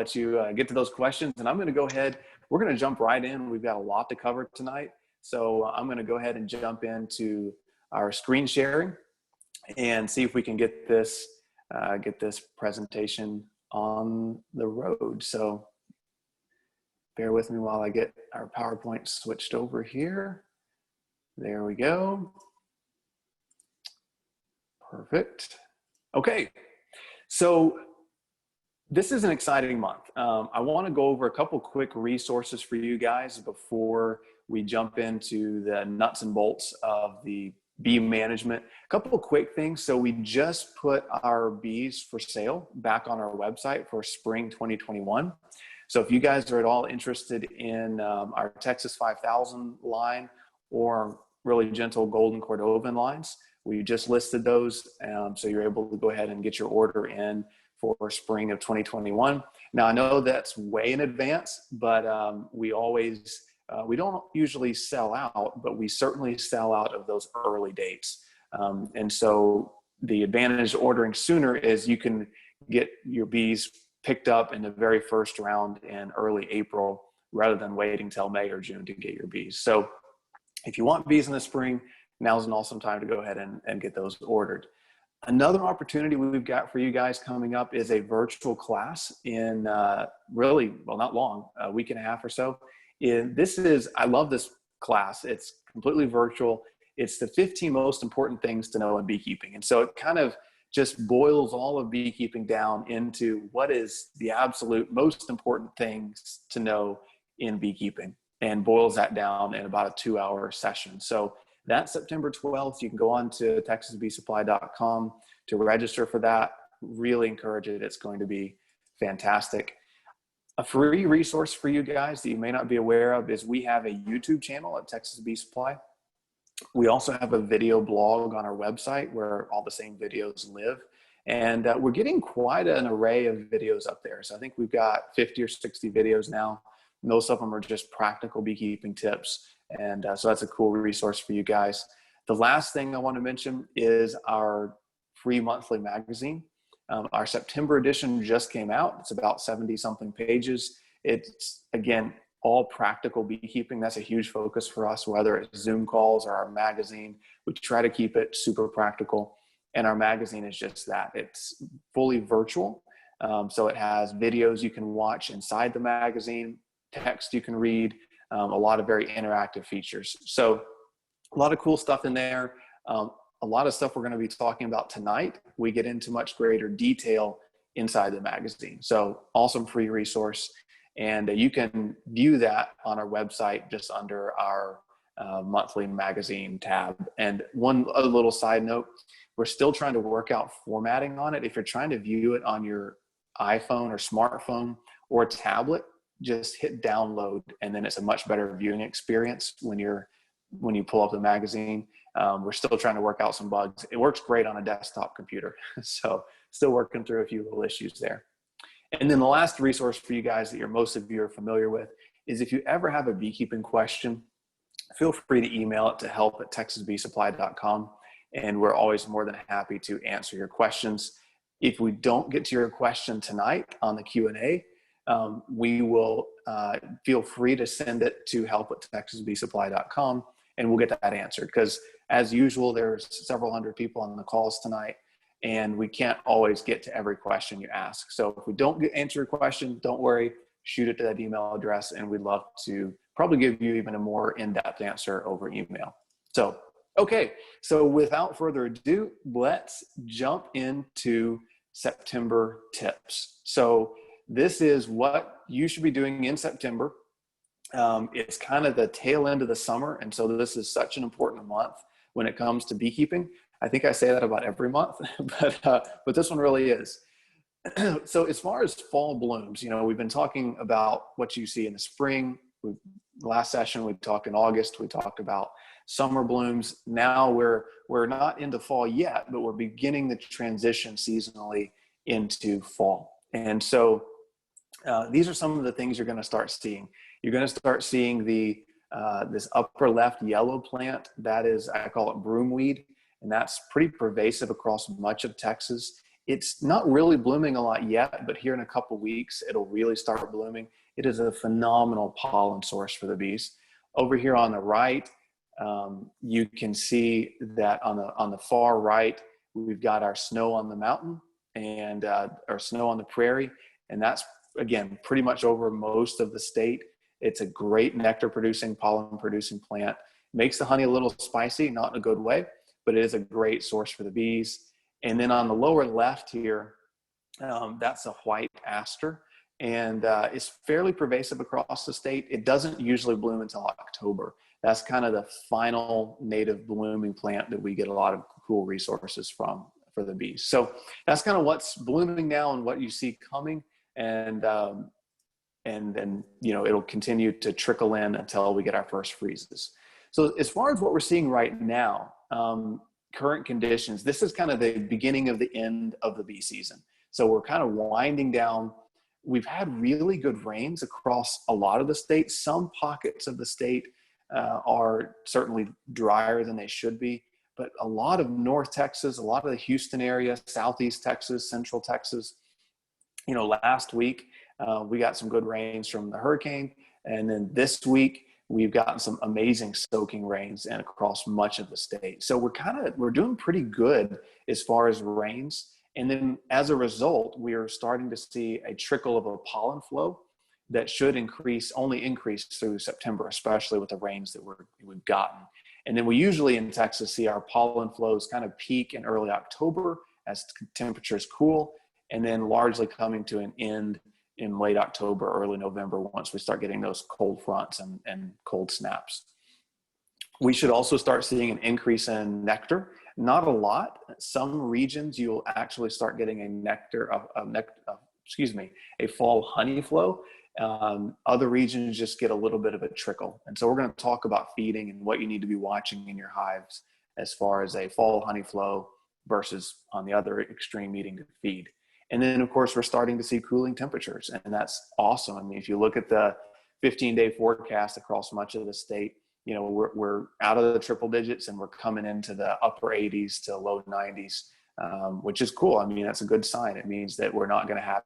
let you get to those questions, and I'm going to go ahead. We're going to jump right in. We've got a lot to cover tonight. So I'm going to go ahead and jump into our screen sharing and see if we can get this presentation on the road. So bear with me while I get our PowerPoint switched over here. There we go. Perfect. Okay, so this is an exciting month. I want to go over a couple quick resources for you guys before we jump into the nuts and bolts of the bee management. A couple of quick things. So we just put our bees for sale back on our website for spring 2021. So if you guys are at all interested in our Texas 5000 line or really gentle golden Cordovan lines, we just listed those. So you're able to go ahead and get your order in for spring of 2021. Now I know that's way in advance, but we don't usually sell out, but we certainly sell out of those early dates. And so the advantage of ordering sooner is you can get your bees picked up in the very first round in early April, rather than waiting till May or June to get your bees. So if you want bees in the spring, now's an awesome time to go ahead and get those ordered. Another opportunity we've got for you guys coming up is a virtual class in really, well, not long, a week and a half or so. I love this class. It's completely virtual. It's the 15 most important things to know in beekeeping. And so it kind of just boils all of beekeeping down into what is the absolute most important things to know in beekeeping, and boils that down in about a 2-hour session. So that's September 12th. You can go on to texasbeesupply.com to register for that. Really encourage it. It's going to be fantastic. A free resource for you guys that you may not be aware of is we have a YouTube channel at Texas Bee Supply. We also have a video blog on our website where all the same videos live. And we're getting quite an array of videos up there. So I think we've got 50 or 60 videos now. Most of them are just practical beekeeping tips. And so that's a cool resource for you guys. The last thing I want to mention is our free monthly magazine. Our September edition just came out. It's about 70 something pages. It's, again, all practical beekeeping. That's a huge focus for us, whether it's Zoom calls or our magazine. We try to keep it super practical. And our magazine is just that. It's fully virtual. So it has videos you can watch inside the magazine, text you can read, a lot of very interactive features. So a lot of cool stuff in there. A lot of stuff we're going to be talking about tonight, we get into much greater detail inside the magazine. So awesome free resource. And you can view that on our website just under our monthly magazine tab. And one other little side note, we're still trying to work out formatting on it. If you're trying to view it on your iPhone or smartphone or tablet, just hit download, and then it's a much better viewing experience when you pull up the magazine. We're still trying to work out some bugs. It works great on a desktop computer. So still working through a few little issues there. And then the last resource for you guys that most of you are familiar with is if you ever have a beekeeping question, feel free to email it to help@texasbeesupply.com. And we're always more than happy to answer your questions. If we don't get to your question tonight on the Q&A, we will feel free to send it to help@texasbeesupply.com, and we'll get that answered. Because as usual, there's several hundred people on the calls tonight, and we can't always get to every question you ask. So if we don't answer your question, don't worry, shoot it to that email address, and we'd love to probably give you even a more in-depth answer over email. So, okay, so without further ado, let's jump into September tips. So this is what you should be doing in September. It's kind of the tail end of the summer, and so this is such an important month when it comes to beekeeping. I think I say that about every month, but this one really is. So as far as fall blooms, we've been talking about what you see in the spring. Last session, we talked in August, we talked about summer blooms. Now we're not into fall yet, but we're beginning the transition seasonally into fall. And so these are some of the things you're going to start seeing. You're going to start seeing this upper left yellow plant. That is, I call it broomweed, and that's pretty pervasive across much of Texas. It's not really blooming a lot yet, but here in a couple weeks, it'll really start blooming. It is a phenomenal pollen source for the bees. Over here on the right, you can see that on the far right, we've got our snow on the mountain and our snow on the prairie. And that's, again, pretty much over most of the state. It's a great nectar producing, pollen producing plant. Makes the honey a little spicy, not in a good way, but it is a great source for the bees. And then on the lower left here, that's a white aster, and it's fairly pervasive across the state. It doesn't usually bloom until October. That's kind of the final native blooming plant that we get a lot of cool resources from for the bees. So that's kind of what's blooming now and what you see coming. And then, you know, it'll continue to trickle in until we get our first freezes. So as far as what we're seeing right now, current conditions, this is kind of the beginning of the end of the bee season. So we're kind of winding down. We've had really good rains across a lot of the state. Some pockets of the state are certainly drier than they should be, but a lot of North Texas, a lot of the Houston area, Southeast Texas, Central Texas, you know, last week we got some good rains from the hurricane. And then this week we've gotten some amazing soaking rains and across much of the state. So we're doing pretty good as far as rains. And then as a result, we are starting to see a trickle of a pollen flow that should only increase through September, especially with the rains that we've gotten. And then we usually in Texas see our pollen flows kind of peak in early October as temperatures cool, and then largely coming to an end in late October, early November, once we start getting those cold fronts and cold snaps. We should also start seeing an increase in nectar. Not a lot. Some regions you'll actually start getting a fall honey flow. Other regions just get a little bit of a trickle. And so we're going to talk about feeding and what you need to be watching in your hives as far as a fall honey flow versus on the other extreme needing to feed. And then of course we're starting to see cooling temperatures, and that's awesome. I mean, if you look at the 15-day forecast across much of the state, you know, we're out of the triple digits and we're coming into the upper 80s to low 90s, which is cool. I mean, that's a good sign. It means that we're not going to have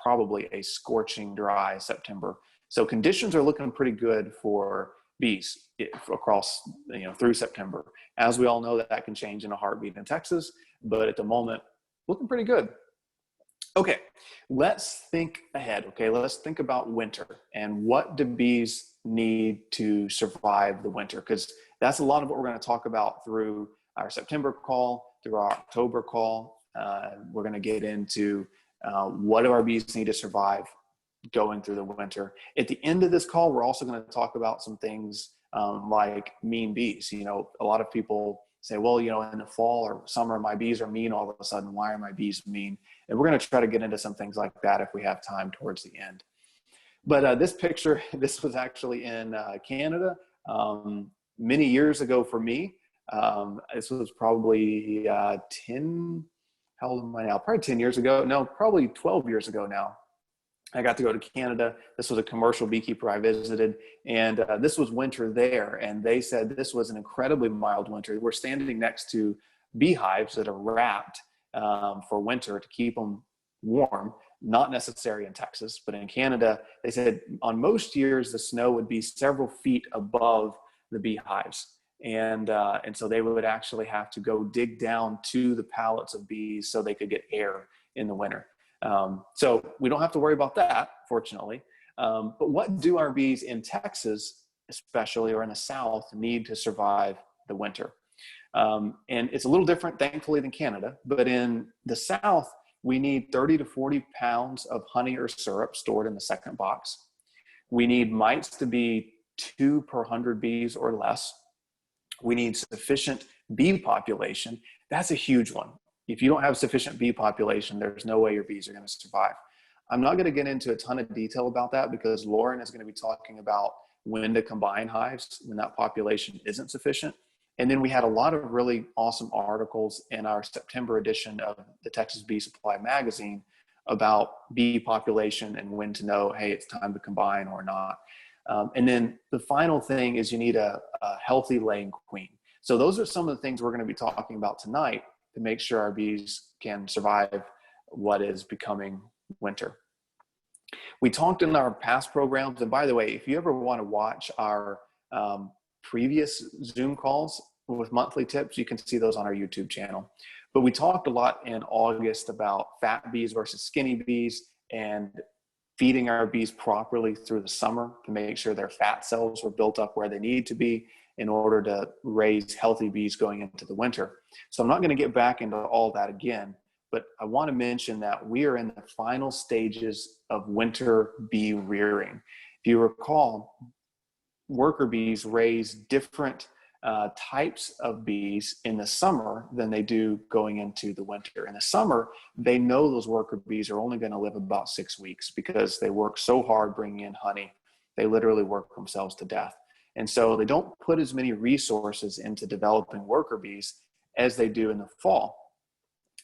probably a scorching dry September. So conditions are looking pretty good for bees across, you know, through September. As we all know, that can change in a heartbeat in Texas, but at the moment, looking pretty good. Okay, let's think ahead. Okay, let's think about winter and what do bees need to survive the winter, because that's a lot of what we're going to talk about through our September call, through our October call. We're going to get into what do our bees need to survive going through the winter. At the end of this call, we're also going to talk about some things like mean bees. You know, a lot of people say, well, you know, in the fall or summer, my bees are mean all of a sudden. Why are my bees mean? And we're going to try to get into some things like that if we have time towards the end. But this picture, this was actually in Canada many years ago for me. This was probably 10, how old am I now? Probably 10 years ago. No, probably 12 years ago now. I got to go to Canada. This was a commercial beekeeper I visited, and this was winter there. And they said this was an incredibly mild winter. We're standing next to beehives that are wrapped for winter to keep them warm. Not necessary in Texas, but in Canada, they said on most years, the snow would be several feet above the beehives. And so they would actually have to go dig down to the pallets of bees so they could get air in the winter. So we don't have to worry about that, fortunately. But what do our bees in Texas, especially, or in the South, need to survive the winter? And it's a little different, thankfully, than Canada. But in the South, we need 30 to 40 pounds of honey or syrup stored in the second box. We need mites to be 2 per 100 bees or less. We need sufficient bee population. That's a huge one. If you don't have sufficient bee population, there's no way your bees are going to survive. I'm not going to get into a ton of detail about that because Lauren is going to be talking about when to combine hives when that population isn't sufficient. And then we had a lot of really awesome articles in our September edition of the Texas Bee Supply magazine about bee population and when to know, hey, it's time to combine or not. And then the final thing is you need a healthy laying queen. So those are some of the things we're going to be talking about tonight to make sure our bees can survive what is becoming winter. We talked in our past programs, and by the way, if you ever want to watch our previous Zoom calls with monthly tips, you can see those on our YouTube channel. But we talked a lot in August about fat bees versus skinny bees and feeding our bees properly through the summer to make sure their fat cells were built up where they need to be in order to raise healthy bees going into the winter. So I'm not going to get back into all that again, but I want to mention that we are in the final stages of winter bee rearing. If you recall, worker bees raise different types of bees in the summer than they do going into the winter. In the summer, they know those worker bees are only going to live about 6 weeks because they work so hard bringing in honey. They literally work themselves to death. And so they don't put as many resources into developing worker bees as they do in the fall.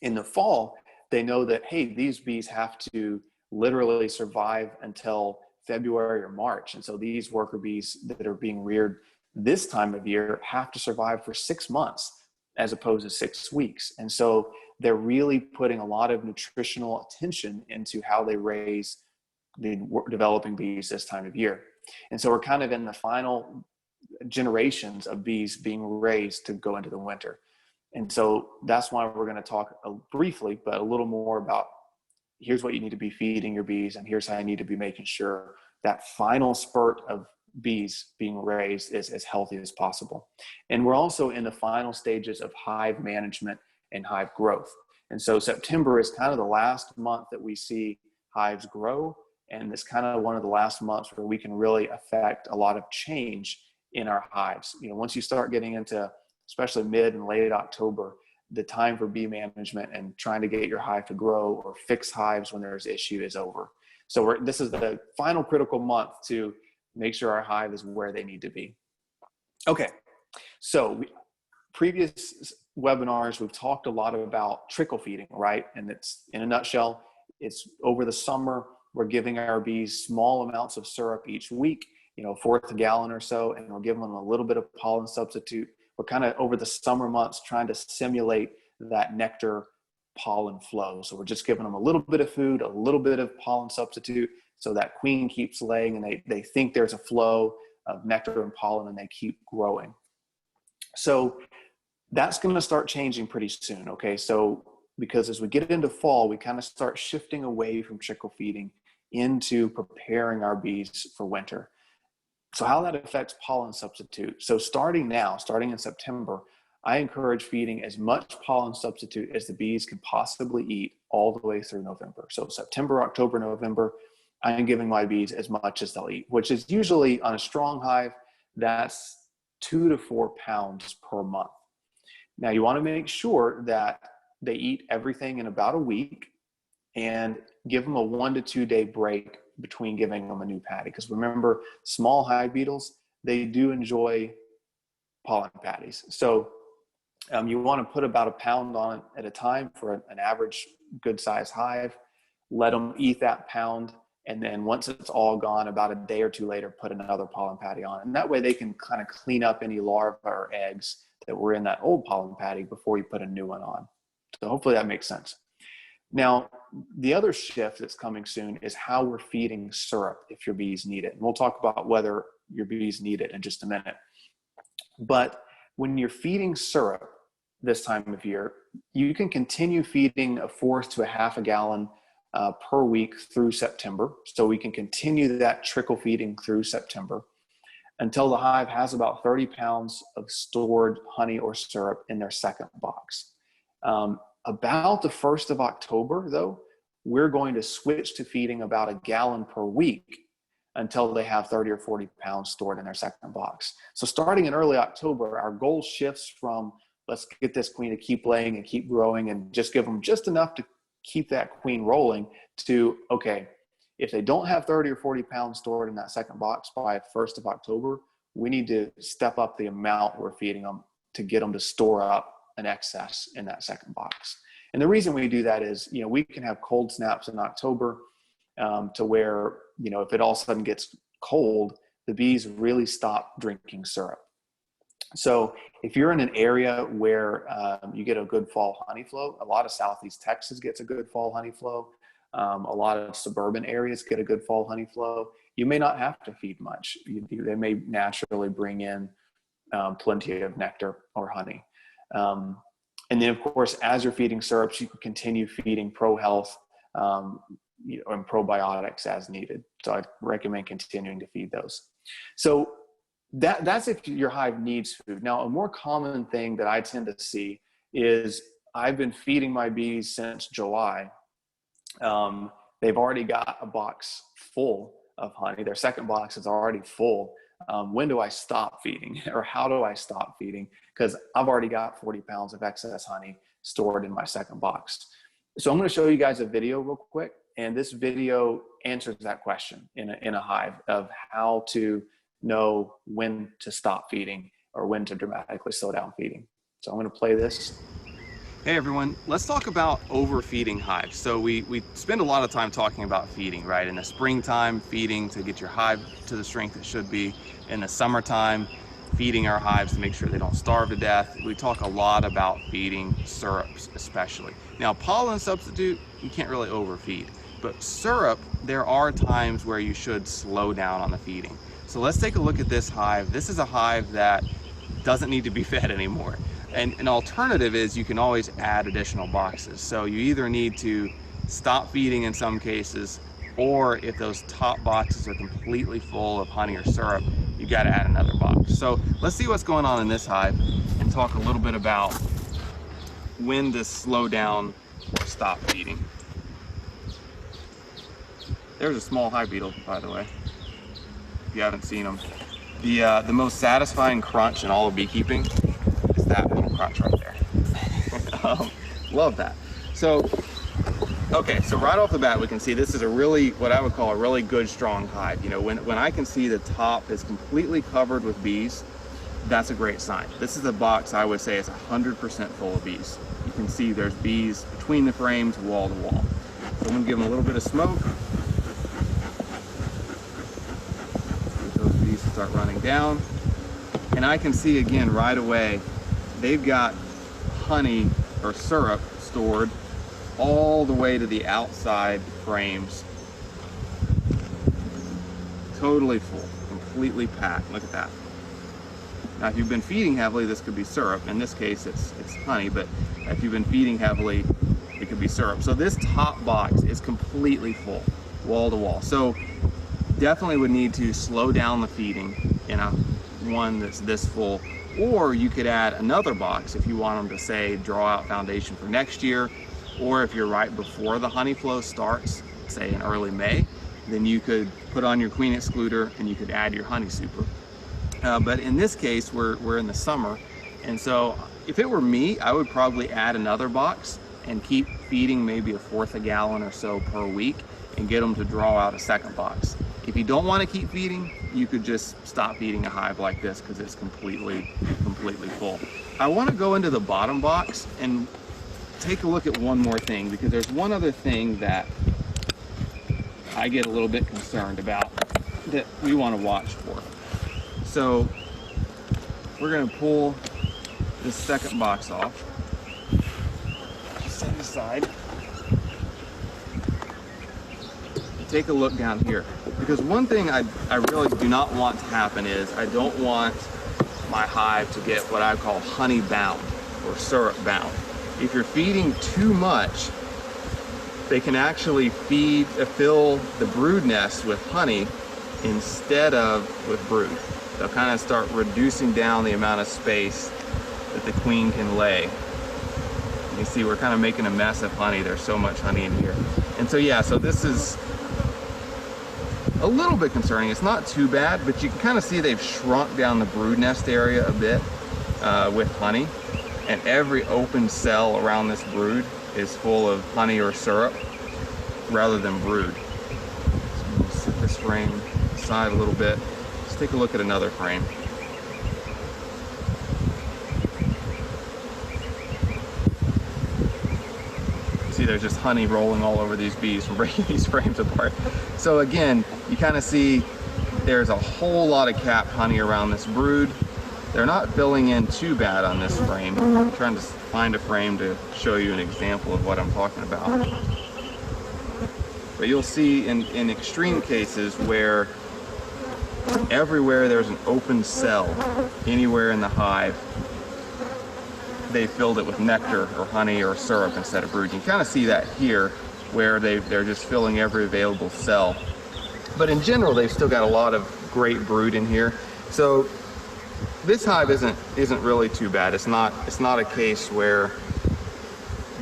In the fall, they know that, hey, these bees have to literally survive until February or March. And so these worker bees that are being reared this time of year have to survive for 6 months as opposed to 6 weeks. And so they're really putting a lot of nutritional attention into how they raise the developing bees this time of year. And so we're kind of in the final generations of bees being raised to go into the winter. And so that's why we're going to talk briefly, but a little more about here's what you need to be feeding your bees, and here's how you need to be making sure that final spurt of bees being raised is as healthy as possible. And we're also in the final stages of hive management and hive growth. And so September is kind of the last month that we see hives grow, and it's kind of one of the last months where we can really affect a lot of change in our hives. You know, once you start getting into especially mid and late October, the time for bee management and trying to get your hive to grow or fix hives when there's issue is over. So this is the final critical month to make sure our hive is where they need to be. Okay, so previous webinars, we've talked a lot about trickle feeding, right? And it's, in a nutshell, it's over the summer, we're giving our bees small amounts of syrup each week, you know, 1/4 gallon or so, and we're giving them a little bit of pollen substitute. We're kind of over the summer months trying to simulate that nectar pollen flow. So we're just giving them a little bit of food, a little bit of pollen substitute, so that queen keeps laying and they think there's a flow of nectar and pollen and they keep growing. So that's going to start changing pretty soon. Okay. So because as we get into fall, we kind of start shifting away from trickle feeding into preparing our bees for winter. So how that affects pollen substitute. So starting in September, I encourage feeding as much pollen substitute as the bees can possibly eat all the way through November. So September, October, November, I'm giving my bees as much as they'll eat, which is usually on a strong hive, that's 2 to 4 pounds per month. Now you want to make sure that they eat everything in about a week and give them a 1 to 2 day break between giving them a new patty. Because remember, small hive beetles, they do enjoy pollen patties. So you want to put about 1 pound on at a time for an average good sized hive. Let them eat that pound. And then once it's all gone, about a day or two later, put another pollen patty on. And that way they can kind of clean up any larvae or eggs that were in that old pollen patty before you put a new one on. So hopefully that makes sense. Now, the other shift that's coming soon is how we're feeding syrup if your bees need it. And we'll talk about whether your bees need it in just a minute. But when you're feeding syrup this time of year, you can continue feeding 1/4 to 1/2 gallon per week through September. So we can continue that trickle feeding through September until the hive has about 30 pounds of stored honey or syrup in their second box. About the 1st of October, though, we're going to switch to feeding about 1 gallon per week until they have 30 or 40 pounds stored in their second box. So starting in early October, our goal shifts from let's get this queen to keep laying and keep growing and just give them just enough to keep that queen rolling to, okay, if they don't have 30 or 40 pounds stored in that second box by 1st of October, we need to step up the amount we're feeding them to get them to store up an excess in that second box. And the reason we do that is, you know, we can have cold snaps in October to where, you know, if it all of a sudden gets cold, the bees really stop drinking syrup. So if you're in an area where you get a good fall honey flow, a lot of Southeast Texas gets a good fall honey flow. A lot of suburban areas get a good fall honey flow. You may not have to feed much. They may naturally bring in plenty of nectar or honey. And then of course, as you're feeding syrups, you can continue feeding ProHealth and probiotics as needed. So I recommend continuing to feed those. So that's if your hive needs food. Now, a more common thing that I tend to see is I've been feeding my bees since July. They've already got a box full of honey. Their second box is already full. When do I stop feeding, or how do I stop feeding? Because I've already got 40 pounds of excess honey stored in my second box. So I'm going to show you guys a video real quick. And this video answers that question in a hive of how to know when to stop feeding or when to dramatically slow down feeding. So I'm going to play this. Hey everyone, let's talk about overfeeding hives. So we spend a lot of time talking about feeding, right? In the springtime, feeding to get your hive to the strength it should be. In the summertime, feeding our hives to make sure they don't starve to death. We talk a lot about feeding syrups especially. Now, pollen substitute, you can't really overfeed. But syrup, there are times where you should slow down on the feeding. So let's take a look at this hive. This is a hive that doesn't need to be fed anymore. And an alternative is you can always add additional boxes. So you either need to stop feeding in some cases, or if those top boxes are completely full of honey or syrup, you got to add another box. So let's see what's going on in this hive and talk a little bit about when to slow down or stop feeding. There's a small hive beetle, by the way, if you haven't seen them. The most satisfying crunch in all of beekeeping is that little crunch right there. Love that. So, okay, so right off the bat, we can see this is a really, what I would call a really good, strong hive. You know, when I can see the top is completely covered with bees, that's a great sign. This is a box I would say is 100% full of bees. You can see there's bees between the frames, wall to wall. So I'm gonna give them a little bit of smoke. Start running down, and I can see again right away they've got honey or syrup stored all the way to the outside frames, totally full, completely packed. Look at that. Now if you've been feeding heavily, this could be syrup. In this case it's honey, but if you've been feeding heavily, it could be syrup. So this top box is completely full, wall to wall. So definitely would need to slow down the feeding in a one that's this full, or you could add another box if you want them to, say, draw out foundation for next year, or if you're right before the honey flow starts, say in early May, then you could put on your queen excluder and you could add your honey super. But in this case, we're in the summer, and so if it were me, I would probably add another box and keep feeding maybe 1/4 gallon or so per week and get them to draw out a second box. If you don't want to keep feeding, you could just stop feeding a hive like this because it's completely full. I want to go into the bottom box and take a look at one more thing, because there's one other thing that I get a little bit concerned about that we want to watch for. So we're going to pull this second box off, set it aside. Take a look down here, because one thing I really do not want to happen is I don't want my hive to get what I call honey bound or syrup bound. If you're feeding too much, they can actually fill the brood nest with honey instead of with brood. They'll kind of start reducing down the amount of space that the queen can lay. You see, we're kind of making a mess of honey. There's so much honey in here. And so yeah, so this is a little bit concerning. It's not too bad, but you can kind of see they've shrunk down the brood nest area a bit with honey, and every open cell around this brood is full of honey or syrup rather than brood. So I'm going to set this frame aside a little bit. Let's take a look at another frame. See, there's just honey rolling all over these bees from breaking these frames apart. So again, you kind of see there's a whole lot of capped honey around this brood, They're not filling in too bad on this frame. I'm trying to find a frame to show you an example of what I'm talking about. But you'll see in extreme cases where everywhere there's an open cell, anywhere in the hive, they filled it with nectar or honey or syrup instead of brood. You can kind of see that here, where they're just filling every available cell. But in general, they've still got a lot of great brood in here. So this hive isn't really too bad. It's not a case where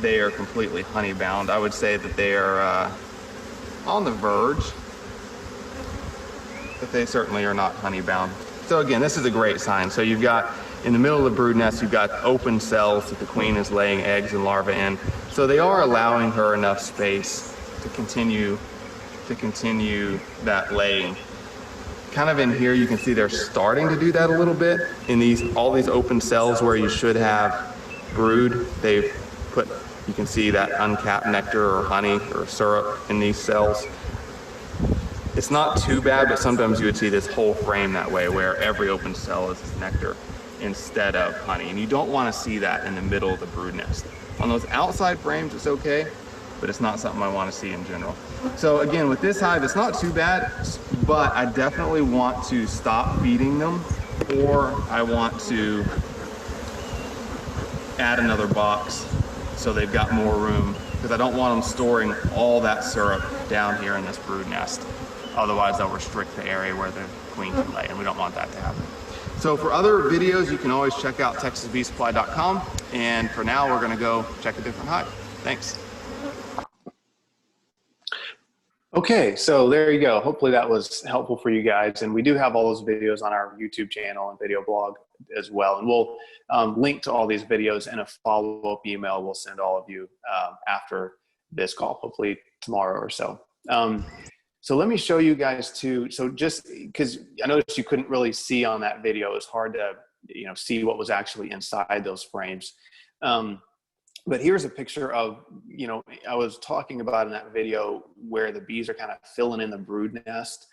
they are completely honey bound. I would say that they are on the verge, but they certainly are not honey bound. So again, this is a great sign. So you've got in the middle of the brood nest, you've got open cells that the queen is laying eggs and larvae in. So they are allowing her enough space to continue that laying. Kind of in here, you can see they're starting to do that a little bit. In all these open cells where you should have brood, they've put, you can see that uncapped nectar or honey or syrup in these cells. It's not too bad, but sometimes you would see this whole frame that way, where every open cell is nectar instead of honey. And you don't want to see that in the middle of the brood nest. On those outside frames, it's okay, but it's not something I want to see in general. So again, with this hive, it's not too bad, but I definitely want to stop feeding them, or I want to add another box so they've got more room, because I don't want them storing all that syrup down here in this brood nest. Otherwise, they'll restrict the area where the queen can lay, and we don't want that to happen. So for other videos, you can always check out texasbeesupply.com. And for now, we're gonna go check a different hive. Thanks. Okay, so there you go. Hopefully that was helpful for you guys. And we do have all those videos on our YouTube channel and video blog as well. And we'll link to all these videos in a follow-up email we'll send all of you after this call, hopefully tomorrow or so. So let me show you guys too. So just because I noticed you couldn't really see on that video, it was hard to see what was actually inside those frames. But here's a picture of, I was talking about in that video where the bees are kind of filling in the brood nest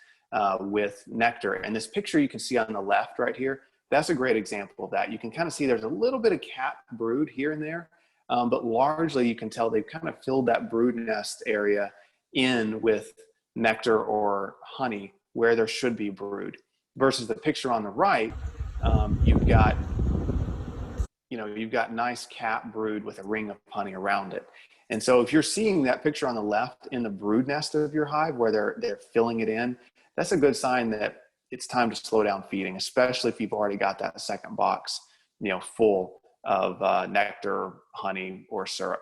with nectar. And this picture you can see on the left right here, that's a great example of that. You can kind of see there's a little bit of capped brood here and there, but largely you can tell they've kind of filled that brood nest area in with nectar or honey where there should be brood, versus the picture on the right. You've got nice cap brood with a ring of honey around it. And so if you're seeing that picture on the left in the brood nest of your hive where they're filling it in, that's a good sign that it's time to slow down feeding, especially if you've already got that second box, full of nectar, honey, or syrup.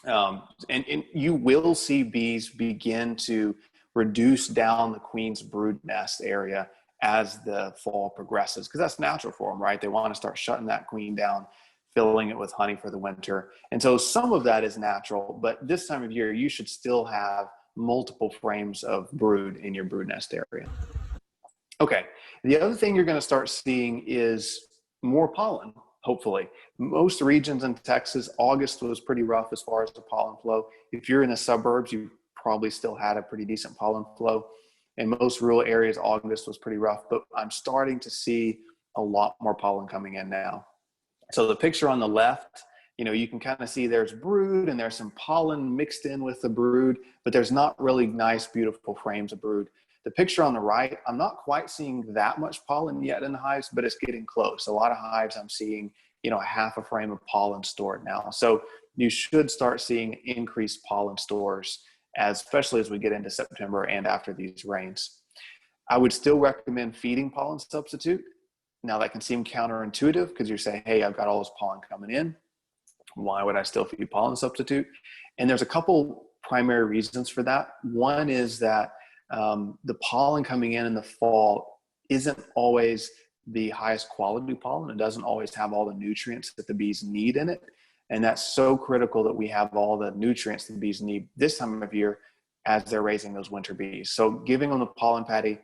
And you will see bees begin to reduce down the queen's brood nest area as the fall progresses, because that's natural for them, right? They want to start shutting that queen down, filling it with honey for the winter. And so some of that is natural, but this time of year, you should still have multiple frames of brood in your brood nest area. Okay, the other thing you're going to start seeing is more pollen, hopefully. Most regions in Texas, August was pretty rough as far as the pollen flow. If you're in the suburbs, you probably still had a pretty decent pollen flow. In most rural areas, August was pretty rough, but I'm starting to see a lot more pollen coming in now. So the picture on the left, you can kind of see there's brood and there's some pollen mixed in with the brood, but there's not really nice, beautiful frames of brood. The picture on the right, I'm not quite seeing that much pollen yet in the hives, but it's getting close. A lot of hives I'm seeing, a half a frame of pollen stored now. So you should start seeing increased pollen stores, especially as we get into September and after these rains. I would still recommend feeding pollen substitute. Now that can seem counterintuitive because you're saying, hey, I've got all this pollen coming in. Why would I still feed pollen substitute? And there's a couple primary reasons for that. One is that the pollen coming in the fall isn't always the highest quality pollen. It doesn't always have all the nutrients that the bees need in it. And that's so critical that we have all the nutrients the bees need this time of year as they're raising those winter bees. So giving them the pollen patty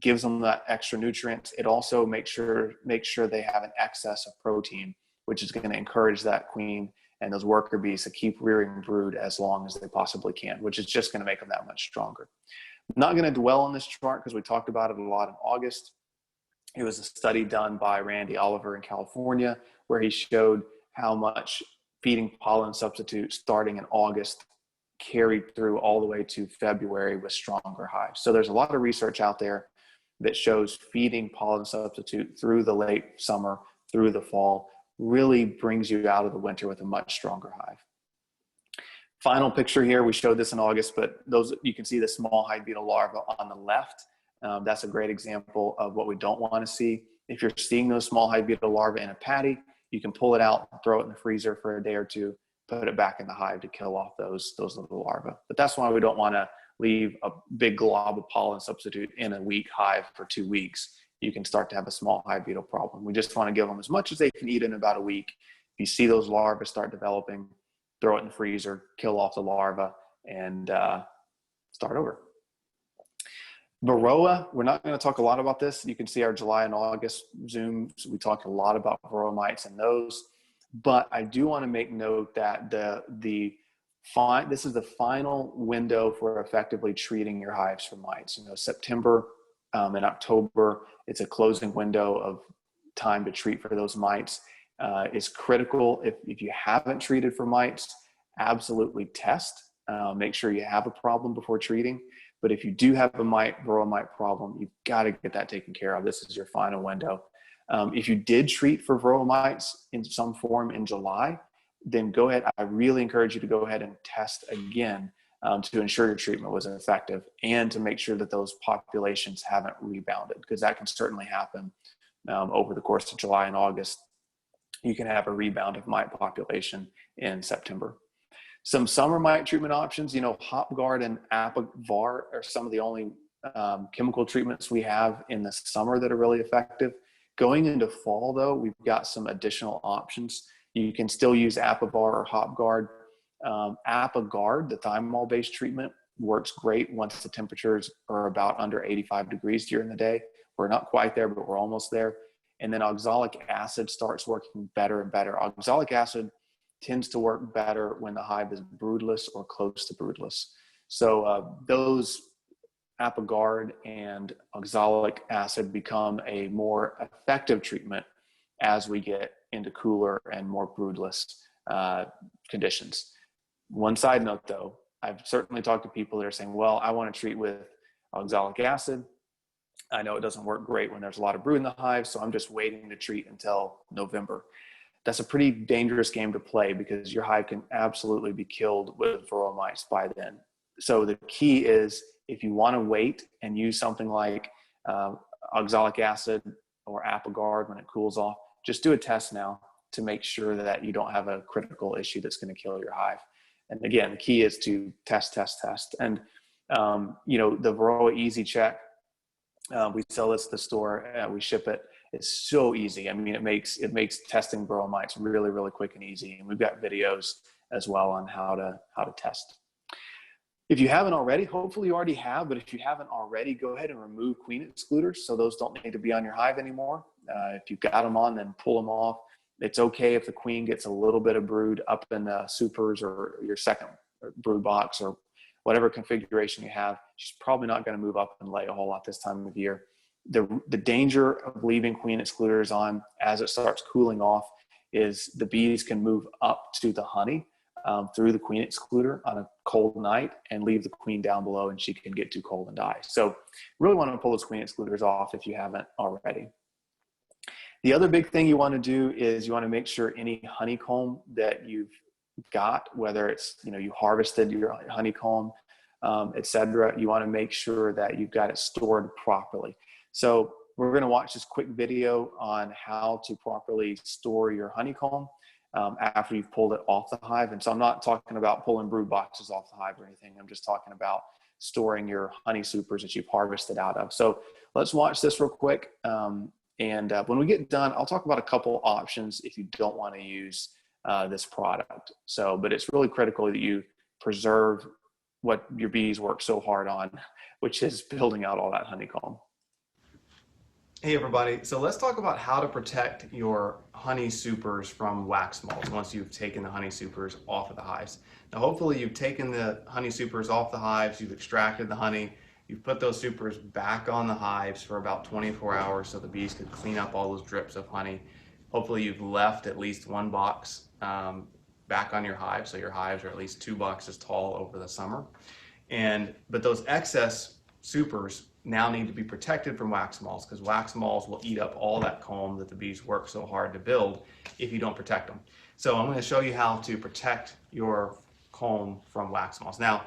gives them that extra nutrients. It also makes sure they have an excess of protein, which is going to encourage that queen and those worker bees to keep rearing brood as long as they possibly can, which is just going to make them that much stronger. I'm not going to dwell on this chart because we talked about it a lot in August. It was a study done by Randy Oliver in California, where he showed how much feeding pollen substitute starting in August carried through all the way to February with stronger hives. So there's a lot of research out there that shows feeding pollen substitute through the late summer, through the fall, really brings you out of the winter with a much stronger hive. Final picture here, we showed this in August, but those, you can see the small hive beetle larva on the left. That's a great example of what we don't want to see. If you're seeing those small hive beetle larvae in a patty, you can pull it out, throw it in the freezer for a day or two, put it back in the hive to kill off those little larvae. But that's why we don't want to leave a big glob of pollen substitute in a weak hive for 2 weeks. You can start to have a small hive beetle problem. We just want to give them as much as they can eat in about a week. If you see those larvae start developing, throw it in the freezer, kill off the larva, and start over. Varroa, we're not going to talk a lot about this. You can see our July and August Zooms. We talked a lot about Varroa mites and those, but I do want to make note that this is the final window for effectively treating your hives for mites. You know, September and October, it's a closing window of time to treat for those mites. It's critical. If you haven't treated for mites, absolutely test. Make sure you have a problem before treating. But if you do have a Varroa mite problem, you've got to get that taken care of. This is your final window. If you did treat for Varroa mites in some form in July, then go ahead. I really encourage you to go ahead and test again to ensure your treatment was effective and to make sure that those populations haven't rebounded, because that can certainly happen over the course of July and August. You can have a rebound of mite population in September. Some summer mite treatment options, you know, HopGuard and Apivar are some of the only chemical treatments we have in the summer that are really effective. Going into fall, though, we've got some additional options. You can still use Apivar or HopGuard. Apiguard, the thymol-based treatment, works great once the temperatures are about under 85 degrees during the day. We're not quite there, but we're almost there. And then oxalic acid starts working better and better. Oxalic acid tends to work better when the hive is broodless or close to broodless. So those Apiguard and oxalic acid become a more effective treatment as we get into cooler and more broodless conditions. One side note though, I've certainly talked to people that are saying, well, I want to treat with oxalic acid. I know it doesn't work great when there's a lot of brood in the hive, so I'm just waiting to treat until November. That's a pretty dangerous game to play because your hive can absolutely be killed with Varroa mites by then. So the key is, if you want to wait and use something like oxalic acid or Apiguard when it cools off, just do a test now to make sure that you don't have a critical issue that's going to kill your hive. And again, the key is to test. And, you know, the Varroa Easy Check, we sell this at the store, we ship it. It's so easy. I mean, it makes testing Varroa mites really, really quick and easy. And we've got videos as well on how to test. If you haven't already, hopefully you already have, but if you haven't already, go ahead and remove queen excluders. So those don't need to be on your hive anymore. If you've got them on, then pull them off. It's okay if the queen gets a little bit of brood up in the supers or your second brood box or whatever configuration you have. She's probably not going to move up and lay a whole lot this time of year. The danger of leaving queen excluders on as it starts cooling off is the bees can move up to the honey through the queen excluder on a cold night and leave the queen down below, and she can get too cold and die. So really want to pull those queen excluders off if you haven't already. The other big thing you want to do is you want to make sure any honeycomb that you've got, whether it's, you know, you harvested your honeycomb, etc., you want to make sure that you've got it stored properly. So we're going to watch this quick video on how to properly store your honeycomb after you've pulled it off the hive. And so I'm not talking about pulling brood boxes off the hive or anything. I'm just talking about storing your honey supers that you've harvested out of. So let's watch this real quick. And when we get done, I'll talk about a couple options if you don't want to use this product. So, but it's really critical that you preserve what your bees work so hard on, which is building out all that honeycomb. Hey everybody, so let's talk about how to protect your honey supers from wax molds once you've taken the honey supers off of the hives. Now hopefully you've taken the honey supers off the hives, you've extracted the honey, You've put those supers back on the hives for about 24 hours so the bees could clean up all those drips of honey. Hopefully you've left at least one box back on your hive, so your hives are at least 2 boxes tall over the summer. But those excess supers now need to be protected from wax moths, because wax moths will eat up all that comb that the bees work so hard to build if you don't protect them. So I'm going to show you how to protect your comb from wax moths. Now,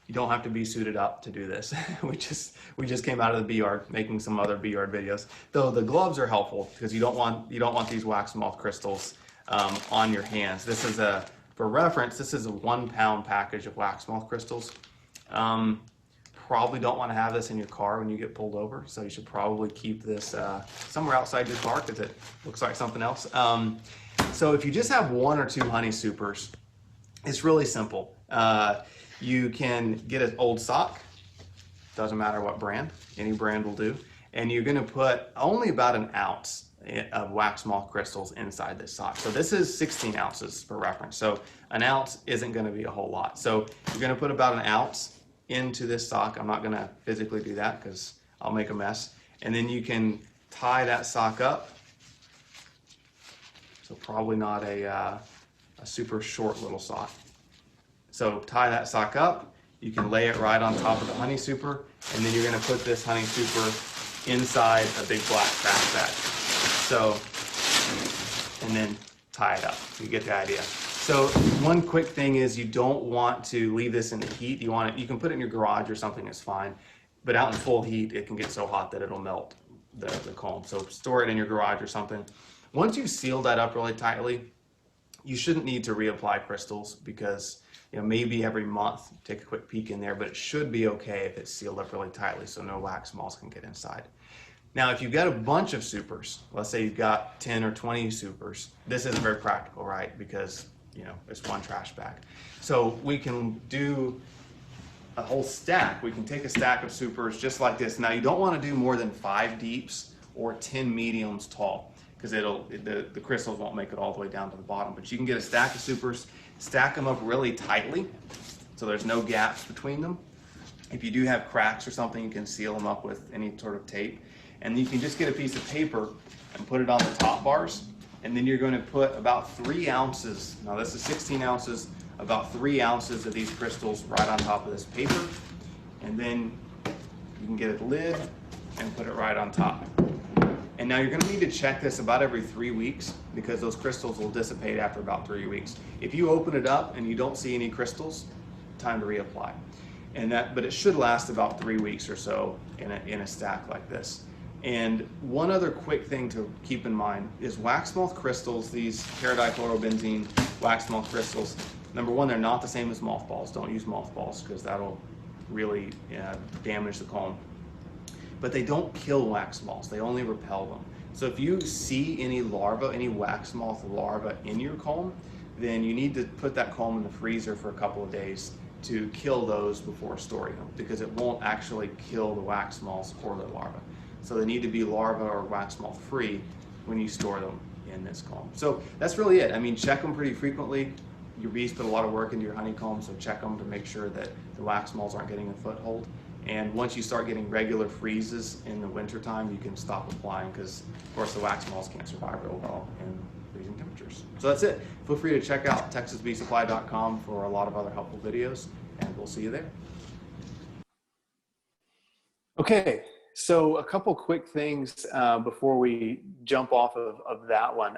you don't have to be suited up to do this. we just came out of the bee yard making some other bee yard videos. Though the gloves are helpful because you don't want these wax moth crystals on your hands. This is for reference, this is a 1 pound package of wax moth crystals. Probably don't want to have this in your car when you get pulled over, so you should probably keep this somewhere outside your car because it looks like something else. So if you just have 1 or 2 honey supers, it's really simple. You can get an old sock, doesn't matter what brand, any brand will do, and you're going to put only about 1 ounce of wax moth crystals inside this sock. So this is 16 ounces for reference, so 1 ounce isn't going to be a whole lot. So you're going to put about 1 ounce into this sock. I'm not going to physically do that because I'll make a mess. And then you can tie that sock up. So probably not a super short little sock. So tie that sock up. You can lay it right on top of the honey super, and then you're going to put this honey super inside a big black trash bag. So, and then tie it up. You get the idea. So one quick thing is you don't want to leave this in the heat. You can put it in your garage or something, it's fine. But out in full heat, it can get so hot that it'll melt the comb. So store it in your garage or something. Once you seal that up really tightly, you shouldn't need to reapply crystals because maybe every month take a quick peek in there, but it should be okay if it's sealed up really tightly so no wax moths can get inside. Now, if you've got a bunch of supers, let's say you've got 10 or 20 supers, this isn't very practical, right? Because it's 1 trash bag. So we can do a whole stack. We can take a stack of supers just like this. Now, you don't want to do more than 5 deeps or 10 mediums tall because the crystals won't make it all the way down to the bottom. But you can get a stack of supers, stack them up really tightly so there's no gaps between them. If you do have cracks or something, you can seal them up with any sort of tape. And you can just get a piece of paper and put it on the top bars. And then you're going to put about 3 ounces, now this is 16 ounces, about 3 ounces of these crystals right on top of this paper. And then you can get a lid and put it right on top. And now you're going to need to check this about every 3 weeks because those crystals will dissipate after about 3 weeks. If you open it up and you don't see any crystals, time to reapply. But it should last about 3 weeks or so in a stack like this. And one other quick thing to keep in mind is wax moth crystals, these paradichlorobenzene wax moth crystals. Number one, they're not the same as mothballs. Don't use mothballs because that'll really damage the comb. But they don't kill wax moths, they only repel them. So if you see any larvae, any wax moth larvae in your comb, then you need to put that comb in the freezer for a couple of days to kill those before storing them because it won't actually kill the wax moths or the larvae. So they need to be larva or wax moth free when you store them in this comb. So that's really it. I mean, check them pretty frequently. Your bees put a lot of work into your honeycomb, so check them to make sure that the wax moths aren't getting a foothold. And once you start getting regular freezes in the wintertime, you can stop applying because, of course, the wax moths can't survive real well in freezing temperatures. So that's it. Feel free to check out texasbeesupply.com for a lot of other helpful videos, and we'll see you there. Okay. So a couple quick things before we jump off of that one.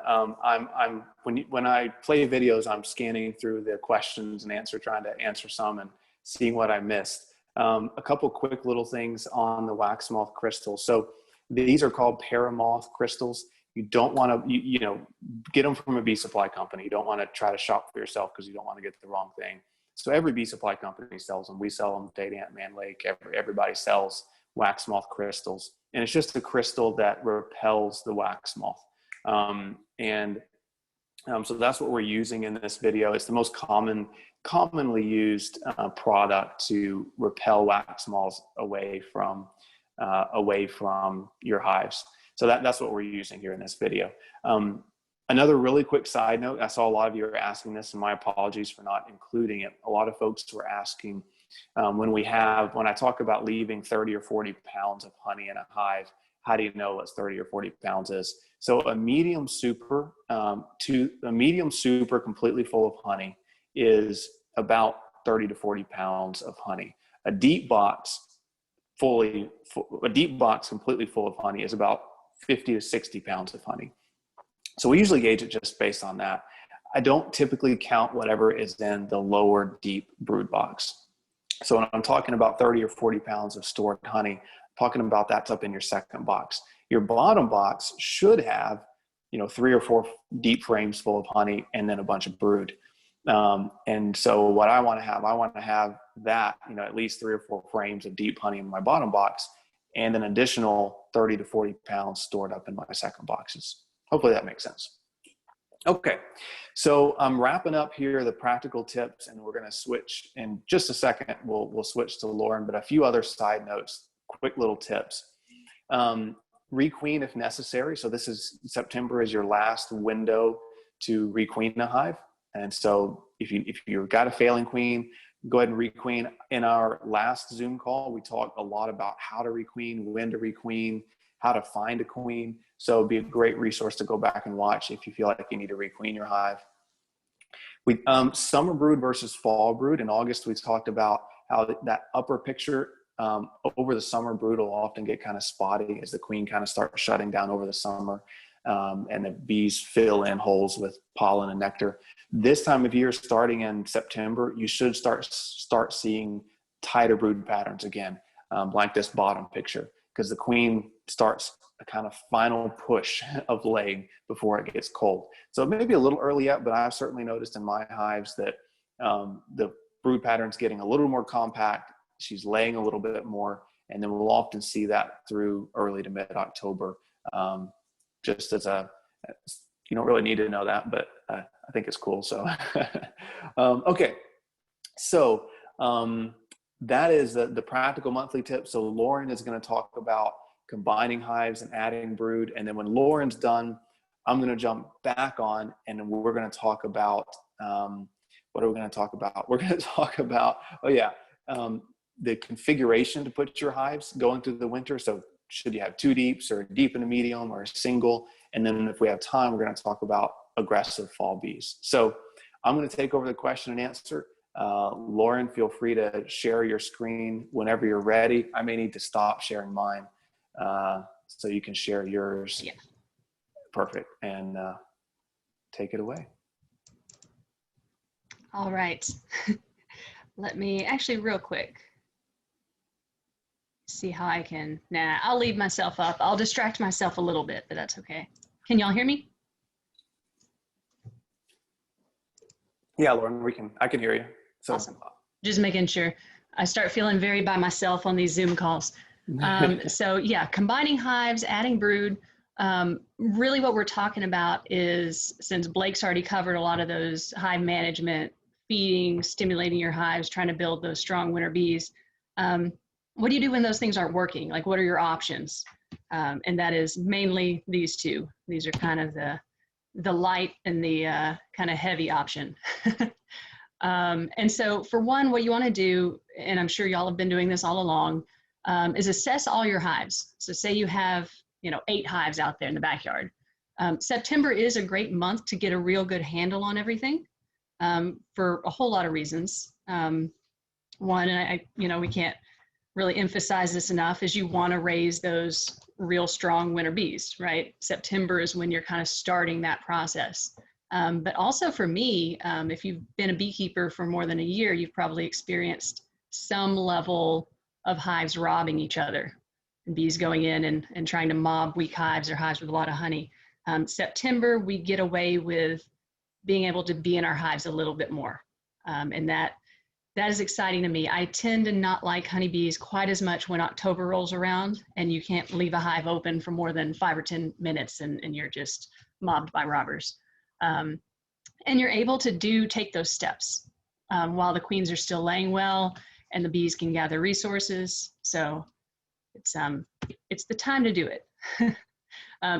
When I play videos, I'm scanning through the questions and trying to answer some and seeing what I missed. A couple quick little things on the wax moth crystals. So these are called paramoth crystals. You don't want to, get them from a bee supply company. You don't want to try to shop for yourself because you don't want to get the wrong thing. So every bee supply company sells them. We sell them, Data Ant, Man Lake, everybody sells wax moth crystals, and it's just a crystal that repels the wax moth. So that's what we're using in this video. It's the most commonly used product to repel wax moths away from your hives. So that's what we're using here in this video. Another really quick side note, I saw a lot of you are asking this, and my apologies for not including it. A lot of folks were asking, When I talk about leaving 30 or 40 pounds of honey in a hive, how do you know what 30 or 40 pounds is? So a medium super completely full of honey is about 30 to 40 pounds of honey. A deep box completely full of honey is about 50 to 60 pounds of honey. So we usually gauge it just based on that. I don't typically count whatever is in the lower deep brood box. So when I'm talking about 30 or 40 pounds of stored honey, talking about that's up in your second box. Your bottom box should have, 3 or 4 deep frames full of honey and then a bunch of brood. And so what I want to have that, at least 3 or 4 frames of deep honey in my bottom box and an additional 30 to 40 pounds stored up in my second boxes. Hopefully that makes sense. Okay, so I'm wrapping up here the practical tips, and we're going to switch in just a second. We'll switch to Lauren, but a few other side notes, quick little tips. Requeen if necessary. So September is your last window to requeen a hive. And so if you've got a failing queen, go ahead and requeen. In our last Zoom call, we talked a lot about how to requeen, when to requeen, how to find a queen. So it'd be a great resource to go back and watch if you feel like you need to requeen your hive. Summer brood versus fall brood. In August, we talked about how that upper picture over the summer brood will often get kind of spotty as the queen kind of starts shutting down over the summer, and the bees fill in holes with pollen and nectar. This time of year, starting in September, you should start seeing tighter brood patterns again, like this bottom picture, because the queen starts a kind of final push of laying before it gets cold. So it may be a little early yet, but I've certainly noticed in my hives that the brood pattern's getting a little more compact. She's laying a little bit more, and then we'll often see that through early to mid-October. Just as you don't really need to know that, but I think it's cool. So, okay. So that is the practical monthly tip. So Lauren is going to talk about combining hives and adding brood. And then when Lauren's done, I'm going to jump back on, and we're going to talk about, what are we going to talk about? We're going to talk about, the configuration to put your hives going through the winter. So should you have 2 deeps, or a deep and a medium, or a single? And then if we have time, we're going to talk about aggressive fall bees. So I'm going to take over the question and answer. Lauren, feel free to share your screen whenever you're ready. I may need to stop sharing mine so you can share yours. Yeah. Perfect. And take it away. All right. Let me actually real quick see how I can, I'll leave myself up. I'll distract myself a little bit, but that's okay. Can y'all hear me? Yeah, Lauren, I can hear you. So. Awesome. Just making sure. I start feeling very by myself on these Zoom calls. So yeah, combining hives, adding brood. Really what we're talking about is, since Blake's already covered a lot of those hive management, feeding, stimulating your hives, trying to build those strong winter bees. What do you do when those things aren't working? Like, what are your options? And that is mainly these two. These are kind of the light and the kind of heavy option. And so for one, what you want to do, and I'm sure y'all have been doing this all along, is assess all your hives. So say you have, 8 hives out there in the backyard. September is a great month to get a real good handle on everything, for a whole lot of reasons. One, and we can't really emphasize this enough, is you want to raise those real strong winter bees, right? September is when you're kind of starting that process. But also for me, if you've been a beekeeper for more than a year, you've probably experienced some level of hives robbing each other, and bees going in and trying to mob weak hives or hives with a lot of honey. September, we get away with being able to be in our hives a little bit more. And that is exciting to me. I tend to not like honeybees quite as much when October rolls around and you can't leave a hive open for more than 5 or 10 minutes and you're just mobbed by robbers. And you're able to take those steps while the queens are still laying well and the bees can gather resources. So it's the time to do it.